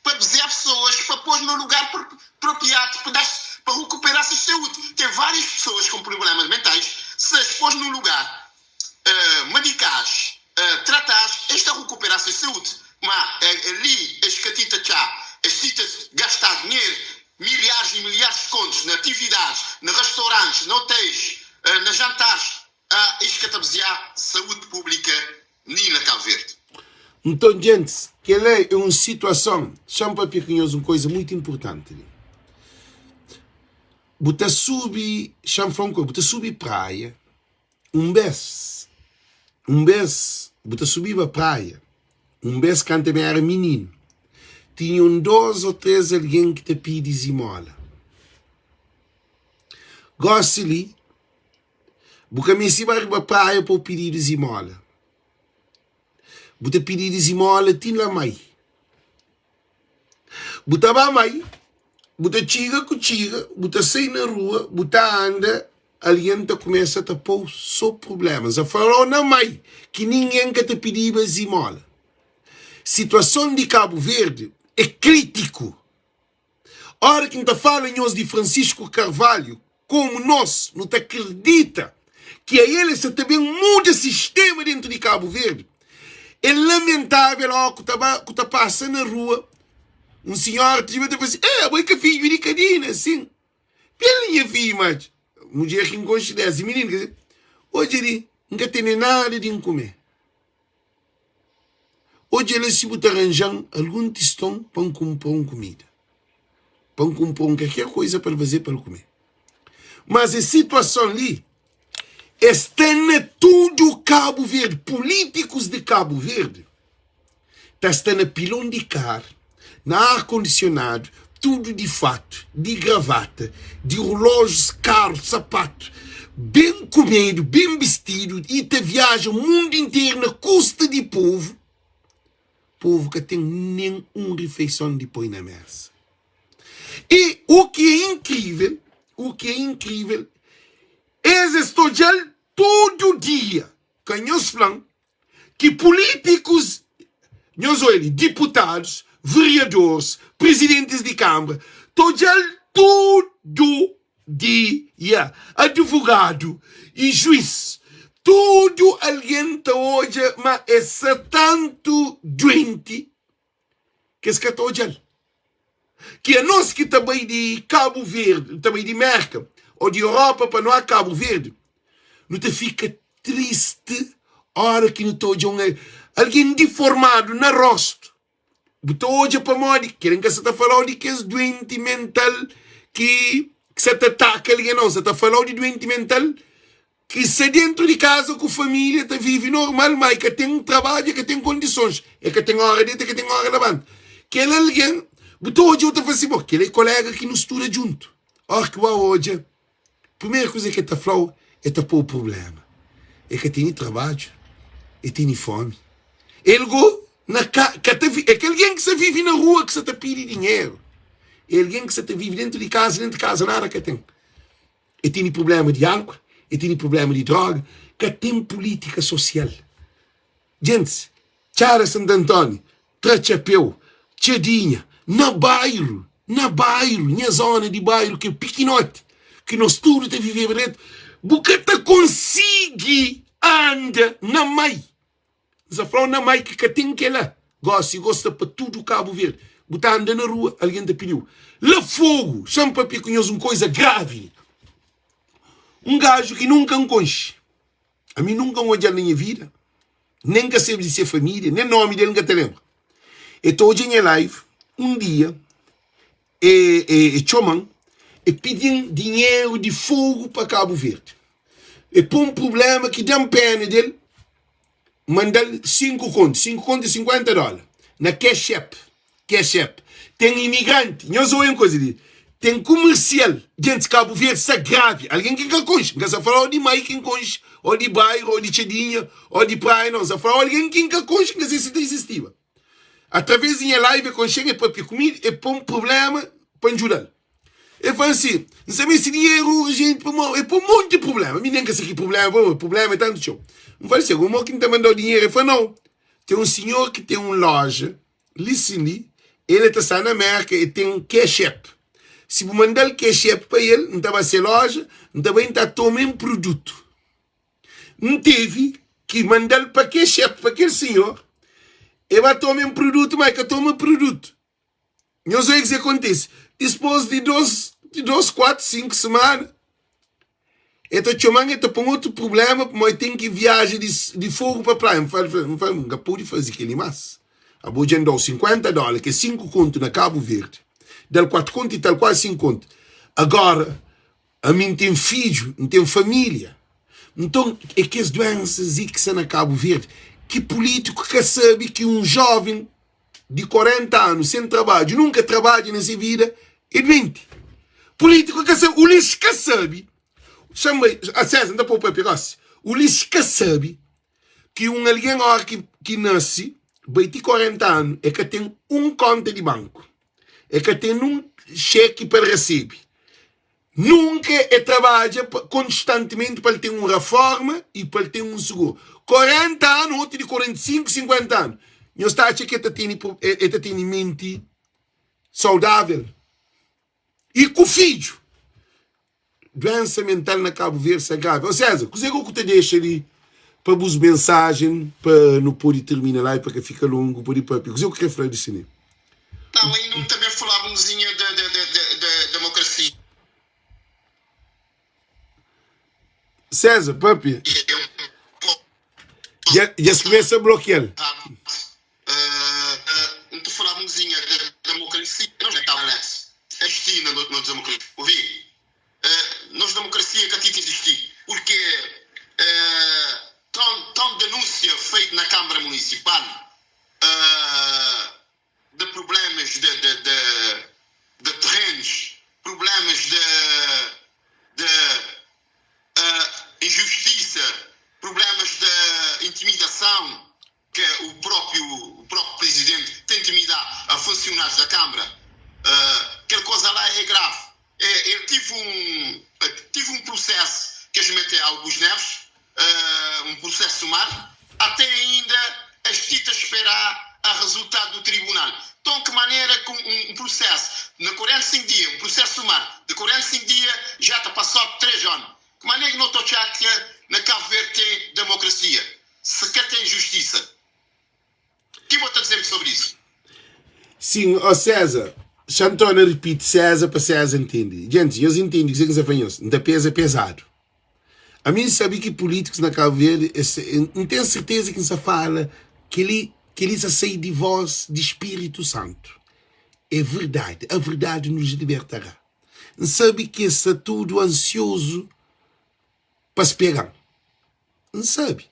para dizer às pessoas, para pôr no lugar apropriado, para recuperar a sua saúde. Tem várias pessoas com problemas mentais, se as pôs no lugar medicais, tratados, estão a recuperar a sua saúde. Mas ali, as catitas as citas gastar dinheiro, milhares e milhares de contos, na atividades, nos restaurantes, nos hotéis, nas jantares, isto que está saúde pública nem na Cabo Verde. Então, gente, que é uma situação, chama para pequenos uma coisa muito importante. Você subir, você subir praia, um mês, você subir para praia, um mês quando também era menino, tinham 2 ou 3 alguém que te pede esmola. Gosto ali, você me ensina para a praia para pedir esmola. Você pedir esmola, tem lá mais. Você vai mais, você chega, você sai na rua, você anda, alguém começa a pôr só problemas. A falar não mais, que ninguém quer te pedir esmola. Situação de Cabo Verde é crítico. A hora que a gente fala de Francisco Carvalho, como nós não te acredita que a ele se também muda o sistema dentro de Cabo Verde, é lamentável que está passando na rua, um senhor te diz assim, boi que filho de cadina, assim. Pela minha filha, mas mulher que encontra dessa menina, quer dizer, hoje ele não tem nada de comer. Hoje ele se está arranjando algum tostão para comprar uma comida. Para comprar qualquer coisa para fazer para comer. Mas a situação ali está na tudo Cabo Verde. Políticos de Cabo Verde estão na pilão de carro, na ar-condicionado, tudo de fato, de gravata, de relógios, carros, sapatos, bem comido, bem vestido, e te viaja o mundo inteiro na custa de povo que tem nem uma refeição de pôr na mesa. E o que é incrível, estou já todo dia, que nós falamos, que políticos, deputados, vereadores, presidentes de Câmara, estão já todo de advogado e juiz. Tudo alguém está hoje, mas é tanto doente que se está hoje. Que é nós que também de Cabo Verde, também de América, ou de Europa, para não há Cabo Verde, não te fica triste a hora que não está hoje alguém deformado na rosto. Estou hoje para morrer, querem que você está falando de que é doente mental que você te ataca alguém, não, você está falando de doente mental que se dentro de casa com a família está vive normal, mas que tem trabalho, que tem condições, é que tem hora dentro, que tem hora levante. Que ele alguém, botou hoje eu estou falando assim, que ele é colega que nos estuda junto. Ora que hoje, a primeira coisa que está falando é que pôr o problema. É que tem trabalho, e tem fome. Ele é que alguém que se vive na rua que se te pede dinheiro. É alguém que se te vive dentro de casa nada que tem. E tem problema de álcool, e tem problema de droga, que tem política social. Gente, Chara Santo Antônio, Trachapeu, Tchadinha, na bairro, minha zona de bairro, que é pequenote, que nós tudo te viver dentro, porque te consiga anda na mai. Você falou na mai que tem que lá. Gosta para tudo Cabo Verde. Botar anda na rua, alguém te pediu. Lá fogo, chama para conhecer uma coisa grave. Um gajo que nunca conhece. A mim nunca olhar na minha vida. Nem que seja de ser família, nem nome dele nunca te lembro. E estou hoje em live, um dia, Choman, e pedindo dinheiro de fogo para Cabo Verde. E por um problema que dá pena dele, mandar 5 contos e $50. Na Cash App. Tem imigrante, não sou uma coisa ali. Tem comercial, gente de Cabo Verde, isso é grave. Alguém que conhece, porque você fala de mãe que conhece, ou de bairro, ou de Tchadinha, ou de praia, não. Você fala alguém que conhece, que isso existia. Através da live, quando chega para comigo, é para um problema, para ajudar. Eu falo assim, não sei esse dinheiro, gente, é para um monte de problema. Me nem que esse aqui problema é tanto show. Não falo assim, o irmão que me mandou dinheiro, eu falo, não. Tem um senhor que tem uma loja, ali, ele está na América e tem um cash app. Se eu mandar o cash app para ele, não estava a ser loja, não também está tomando produto. Não teve que mandar para cash app para aquele senhor, ele vai tomar um produto, mas que toma produto. Não sei o que acontece. Depois de 2, 4, 5 semanas, então chamando então para outro problema, mas tem que viajar de fogo para a praia. Não pode fazer aquele mais. A boa deu $50, que é 5 contos na Cabo Verde. Deu 4 contos e tal, quase 5 contos. Agora, a mim tem filho, não tem família. Então, é que as doenças que são na Cabo Verde, que político que sabe que um jovem de 40 anos, sem trabalho, nunca trabalha nessa vida, é doente. Político que sabe, o lixo que sabe, chama a César, não dá para o papirossi, o lixo que sabe que um alguém que nasce, vai ter 40 anos, é que tem um conta de banco, é que tem um cheque para receber. Nunca trabalha constantemente para ter uma reforma e para ter um seguro. 40 anos, outro de 45, 50 anos. Eu estou achando que tem mente saudável. E com o filho. Doença mental na Cabo Verde é grave. Ô César, o que te deixa ali para vos mensagem, para não poder terminar lá e para que fica longo, para ir para o que quer falar disso aí? Não, ainda também falávamos da democracia. César, papi, já se começa a bloquear. Então falávamos da democracia. Nós não estávamos nessa. Existir na democracia. Ouvi? Nós, democracia, que aqui que existir. Porque tão denúncia feita na Câmara Municipal de problemas de terrenos, problemas de injustiça, problemas de intimidação, que o próprio presidente tem intimidado a funcionários da Câmara, aquela coisa lá é grave. Ele tive um processo que eles metem a Augusto Neves, um processo sumário, até ainda as titas esperar a resultado do tribunal. Então, que maneira que um processo No 45 dias, um processo humano, de 45 dias já está passado 3 anos. Que maneira que não estou a que na Cabo Verde tem democracia? Sequer tem justiça. O que você dizer sobre isso? Sim, ó César, Chantona repite César para César entender. Gente, eu entendo que você faz não peso é pesado. A mim sabe que políticos na Cabo Verde, não tenho certeza que se fala que ele sai de voz de Espírito Santo. É verdade, a verdade nos libertará. Não sabe que está tudo ansioso para se pegar. Não sabe.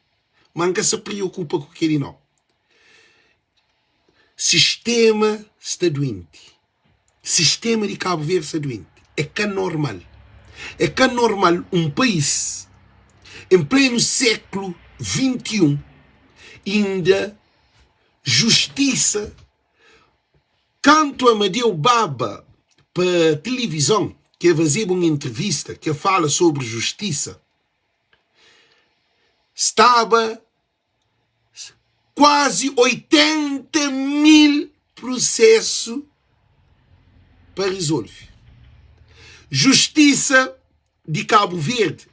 Manca se preocupa com aquele não. Sistema está doente. Sistema de Cabo Verde está doente. É que normal. É que normal um país em pleno século XXI ainda justiça canto Amadeu Baba para televisão que é fazer uma entrevista que fala sobre justiça estava quase 80.000 processos para resolver. Justiça de Cabo Verde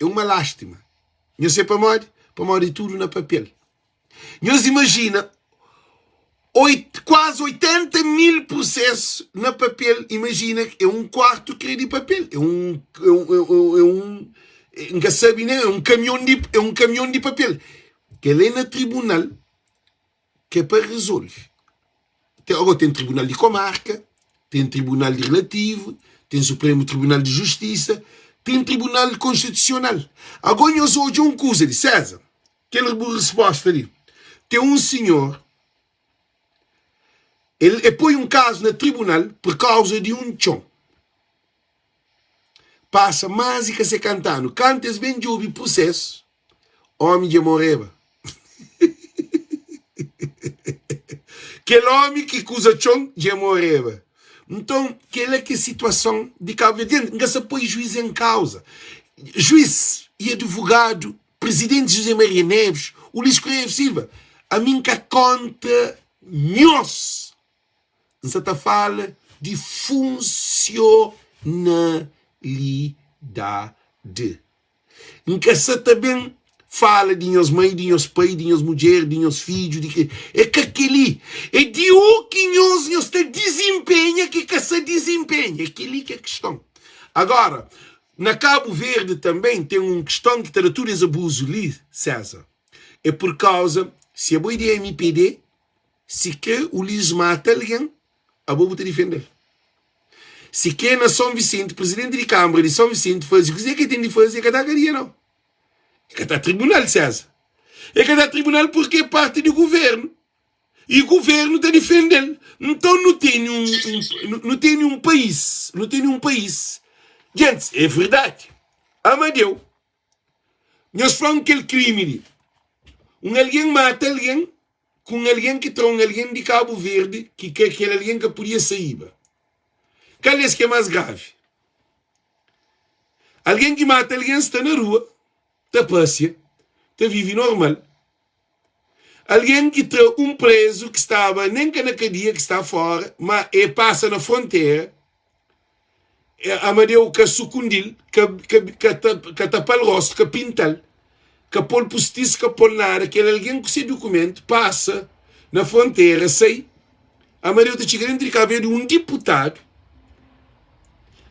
é uma lástima. Não sei para morrer tudo na papel. Nós imagina quase 80.000 processos na papel. Imagina que é um quarto que é de papel. É um caminhão de papel. Que ele é na tribunal que é para resolver. Agora tem tribunal de comarca, tem tribunal de relativo, tem Supremo Tribunal de Justiça, tem Tribunal Constitucional. Agora eu sou de um coisa de César. Aquela resposta ali. Tem um senhor, ele põe um caso no tribunal por causa de um chão. Passa mais que se cantando. Cantas bem de ouvir processo. Homem de morreva. Aquele homem que acusa chão de morreva. Então, aquela é que a situação de Cabo Verde. Não se põe juiz em causa. Juiz e advogado, presidente José Maria Neves, Ulisses Correia Silva, a mim que conta nós. Não se fala de funcionalidade. Nunca se também fala de nós mãe, de nós pai, de nós mulher, de nós filhos, de que é que aquele é de o que nós está desempenha que se desempenha, aquele que é a questão. Agora, na Cabo Verde também tem uma questão que literatura é abuso ali, César. É por causa, se a boa ideia é MPD, se quer o Luís mata alguém, a boa te defender. Se quer na São Vicente, presidente de Câmara de São Vicente, faz o que tem de fazer, é que daria não. É que está tribunal, César. É que está tribunal porque é parte do governo. E o governo está defendendo. Então não tem um país. Não tem um país. Gente, é verdade. Amadeu. Nós falamos que aquele crime. Alguém mata alguém com alguém que trouxe alguém de Cabo Verde que aquele alguém que podia sair. Qual é que é mais grave? Alguém que mata alguém está na rua. Está passeia, está vive normal. Alguém que tem um preso que estava nem que na cadeia, que está fora, mas passa na fronteira, Amadeu que sucundil, que tapa o rosto, que pintal, que põe postiço, que põe nada, que alguém com esse documento passa na fronteira, sai. Amadeu está chegando de cabeça de um deputado.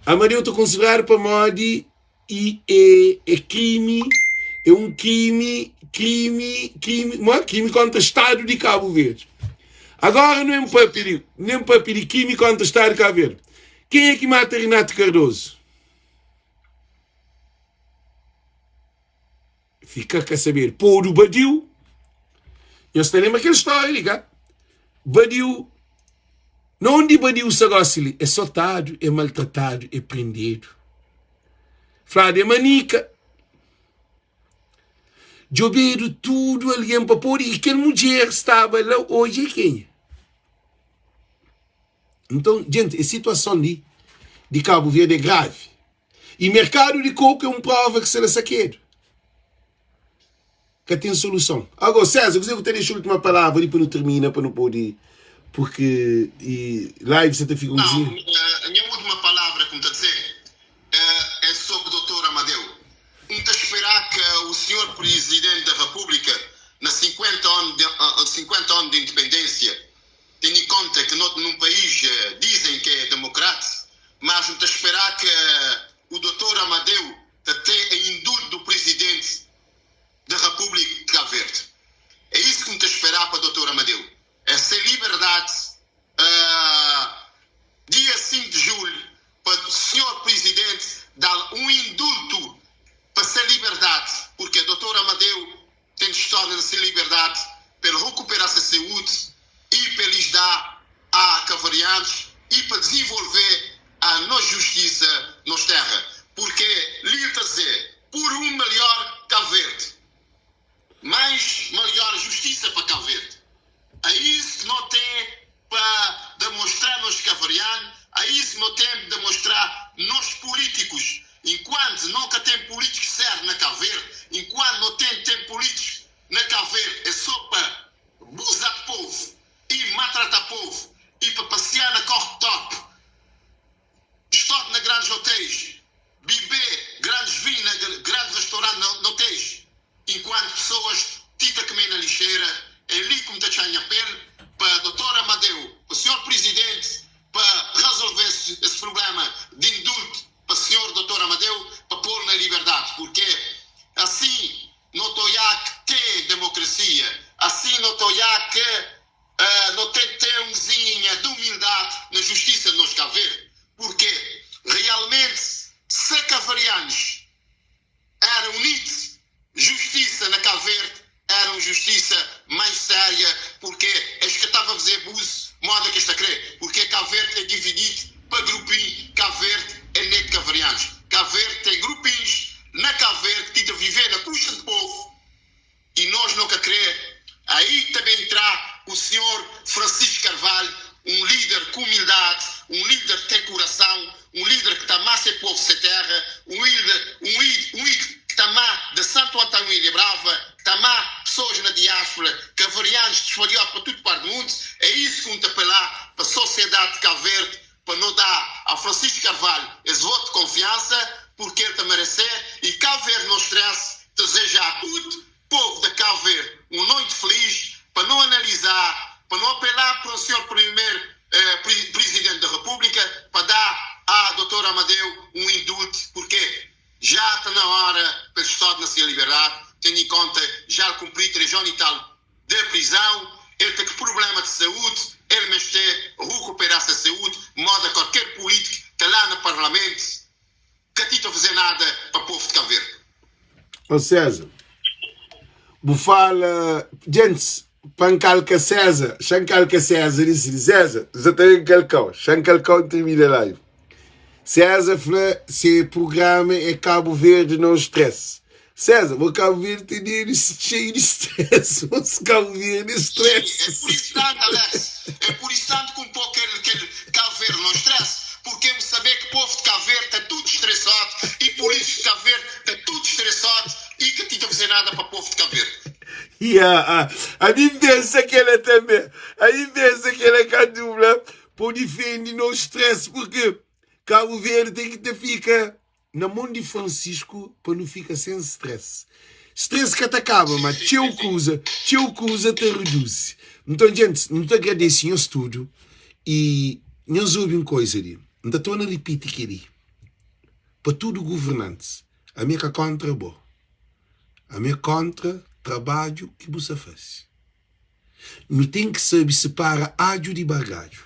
Amadeu está considerado para morte e é crime. É um crime contra o Estado de Cabo Verde. Agora não é para pedir crime contra o Estado de Cabo Verde. Quem é que mata Renato Cardoso? Fica a saber. Por o Badiu. Nós temos aquela história, liga. Badiu. Não onde Badiu se gosta, é soltado, é maltratado, é prendido. Flávio é manica. Jobeiro tudo alguém para pôr e aquela mulher estava lá hoje é quem? Então, gente, a situação de Cabo Verde é grave. E mercado de coco é uma prova que será saqueiro. Que tem solução. Agora, César, você tem a última palavra e para não terminar, para não poder porque e live você te fica um Não, cozinho. a minha última palavra, como está a dizer, é sobre o doutor Amadeu. Não está a esperar que o senhor Presidente da República, nas 50 anos de independência, tendo em conta que num país dizem que é democrático, mas não está a esperar que o doutor Amadeu tenha indulto do Presidente da República de Cabo Verde. É isso que não está a esperar para o doutor Amadeu. É ser liberdade, dia 5 de julho, para o senhor Presidente dar um indulto para ser liberdade, porque o doutor Amadeu tem história de ser liberdade para recuperar a saúde e para lhes dar a cavarianos e para desenvolver a nossa justiça nos terra. Porque, lhe a dizer, por um melhor Cabo Verde, mais melhor justiça para Cabo Verde. É isso que não tem para demonstrar nos cavarianos, é isso que não tem para demonstrar nos políticos. Enquanto nunca tem políticos sérios na Cabo Verde, enquanto não tem políticos na Cabo Verde, é só para abusar do povo e maltratar o povo e para passear na corte top, estar na grandes hotéis, beber grandes vinhos, grandes restaurantes no hotéis, enquanto pessoas tita comer na lixeira. É ali como está a apelo para o doutor Amadeu, para o senhor Presidente, para resolver esse problema de indulto para o senhor doutor Amadeu, para pôr na liberdade, porque assim não estou que tem democracia, assim não estou que não tem umzinha de humildade na justiça de nós Cabo Verde, porque realmente se cavarianos eram unidos, justiça na Cabo Verde era uma justiça mais séria, porque é que estava a fazer abuso, moda que está a crer, porque Cabo Verde é dividido para grupinhos, Cabo Verde é neto cavarianos. Cabo Verde tem grupinhos na Cabo Verde que estão a viver na custa do povo e nós nunca querer. Aí também entra o senhor Francisco Carvalho, um líder com humildade, um líder que tem coração, um líder que está mais sem povo sem terra, um líder que está mais de Santo Antônio de Brava, que está mais pessoas na diáspora, cavarianos espalhados para tudo para o mundo. É isso que vamos apelar para a sociedade de Cabo Verde, para não dar a Francisco Carvalho esse voto de confiança, porque ele está a merecer, e Cabo Verde não estresse, deseja a todo povo de Cabo Verde um noite feliz, para não analisar, para não apelar para o senhor primeiro Presidente da República, para dar a doutor Amadeu um indulto, porque já está na hora para o Estado na sua liberdade, tendo em conta já cumprir 3 anos e tal de prisão, ele tem problema de saúde, ele mesmo tem recuperar essa saúde, de modo a qualquer político que está lá no Parlamento, que não está a fazer nada para o povo de Cabo Verde. Ô César, bufala, gente, pancalca César, chancalca César, disse César, já tem calcão, chancalcão termina a live. César falou, se o programa é Cabo Verde, não estresse. César, o Cabo Verde tem cheio de estresse, o Cabo Verde é estresse. É por isso tanto, Alex, é por isso tanto que um pouco aquele Cabo Verde não estresse, porque eu saber que o povo de Cabo Verde está tudo estressado e políticos de Cabo Verde está tudo estressado e que não está a fazer nada para o povo de Cabo Verde. A mim pensa que ela também, a mim pensa que ela é dupla por defender no estresse, porque Cabo Verde tem que ficar na mão de Francisco para não ficar sem stress. Stress que te acaba, mas teu coisa te reduz. Então, gente, não te agradeço em estudo e não ouve uma coisa ali. Não estou a repetir que ali. Para tudo governante, a minha contra é boa. A minha contra trabalho que você faz. Me tem que saber separar ádio de bagajo.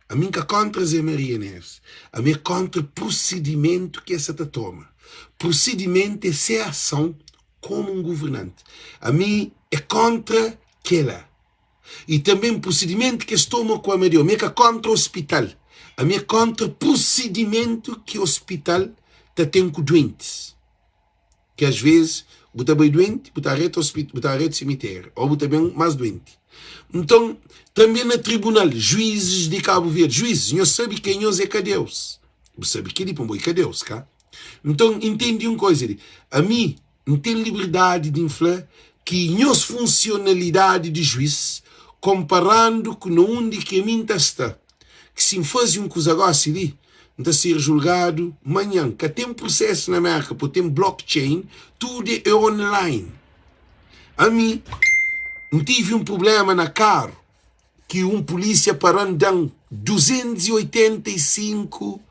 A minha contra é Maria Neves. A minha contra procedimento que essa toma. Procedimento é ser ação como um governante. A mim é contra que ela. E também procedimento que se toma com a Maria. A minha é contra o hospital. A minha é contra procedimento que o hospital tem com doentes. Que às vezes, você bem doente, você a rede cemitério. Ou você bem mais doente. Então, também no tribunal, juízes de Cabo Verde, juízes, não sabe quem é Cadeus. Você sabe que ele põe Cadeus, cá? Então, entendi uma coisa ali. A mim, não tem liberdade de inflar que não funcionalidade de juiz comparando com onde que a minha está, que se faz coisa ali, de ser julgado amanhã, que tem processo na América, porque tem blockchain, tudo é online. A mim, não tive problema na carro, que polícia parou dando 285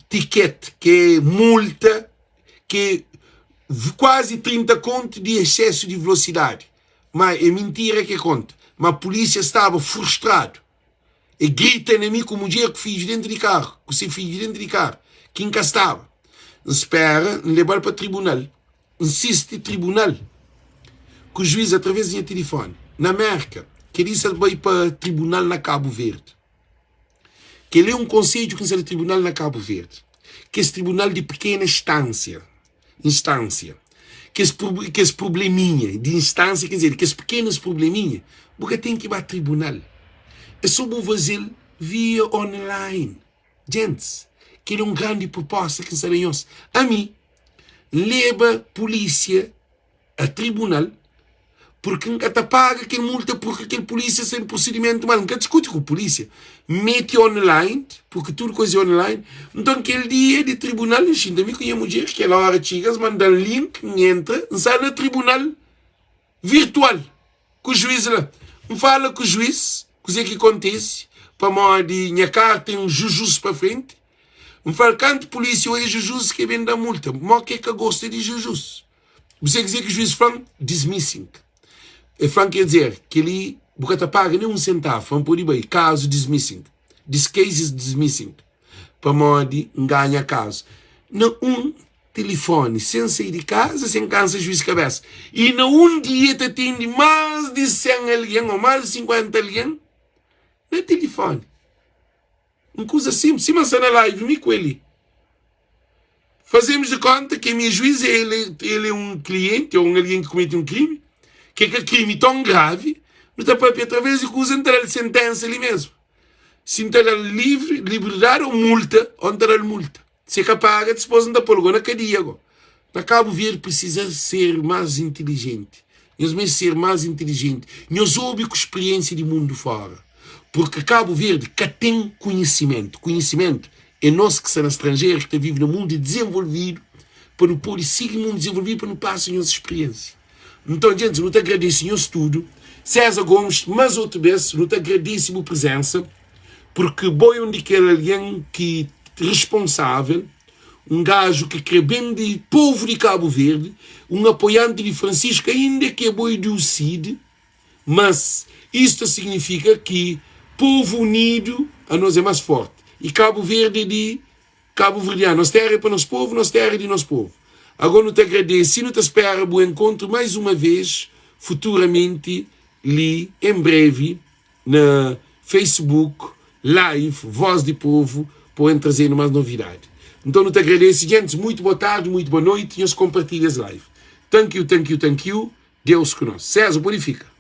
ticket, que é multa, que é quase 30 conto de excesso de velocidade. Mas é mentira que conta. Mas a polícia estava frustrado. E grita em mim com a mulher que fiz dentro de carro, que se fez dentro de carro, que encastava. Espera, levar para o tribunal. Insiste tribunal. Que o juiz, através do telefone, na América, que disse vai para o tribunal na Cabo Verde. Que ele é conselho que é tribunal na Cabo Verde. Que é esse tribunal de pequena instância. Que esse probleminha de instância, quer dizer, que esse pequenos probleminha, porque tem que ir para o tribunal. É só fazer via online. Gente, que é grande proposta que serem nós. A mim, leva polícia a tribunal, porque nunca te paga aquele multa, porque aquele polícia sem procedimento mal, nunca discute com a polícia. Mete online, porque tudo coisa é online. Então, aquele dia de tribunal, ainda me conheço mulher, que ela hora chega, manda link, entra, sai no tribunal virtual, com o juiz lá. Fala com o juiz, o que acontece, para modo de minha carta tem jujus para frente. Fala, quanto polícia é jujus que vem da multa? Mas que gosta de jujus? Você quer dizer que o juiz fala dismissing. E Frank quer dizer que ele nunca paga nem centavo, vamos por aí, caso dismissing. This case is dismissing. Para modo ganhar caso. Não telefone, sem sair de casa, sem cansa juiz de cabeça. E não dia te atende mais de 100 alguém ou mais de 50 alguém, no telefone. Uma coisa simples, se você na live, me com ele. Fazemos de conta que a minha juiz ele é cliente ou alguém que comete crime, que é crime tão grave, não está para através de coisa entrar a sentença ali mesmo. Se entrar liberdade ou multa, onde entrar a multa. Se é capaz, depois não dá polgo na cadeia. Na Cabo Verde precisa ser mais inteligente. Nós mesmo ser mais inteligente. Nós ouvimos com experiência de mundo fora. Porque Cabo Verde que tem conhecimento. Conhecimento é nós que somos estrangeiros, que vivem no mundo desenvolvido, para não pôr seguir o mundo desenvolvido, para não passar a nossa experiência. Então, gente, eu te agradeço o estudo. César Gomes, mais outra vez, eu te agradeço a presença, porque boi onde quer alguém que responsável, gajo que quer bem de povo de Cabo Verde, apoiante de Francisco, ainda que é boi do CID, mas isto significa que povo unido a nós é mais forte. E Cabo Verde é de Cabo Verdeano. Nossa terra é para nosso povo, nossa terra é de nosso povo. Agora eu te agradeço e eu te espero bom encontro mais uma vez, futuramente, ali, em breve, na Facebook, live, Voz de Povo, para trazer mais novidade. Então eu te agradeço, gente, muito boa tarde, muito boa noite, e os compartilhas live. Thank you, thank you, thank you. Deus conosco. César, purifica.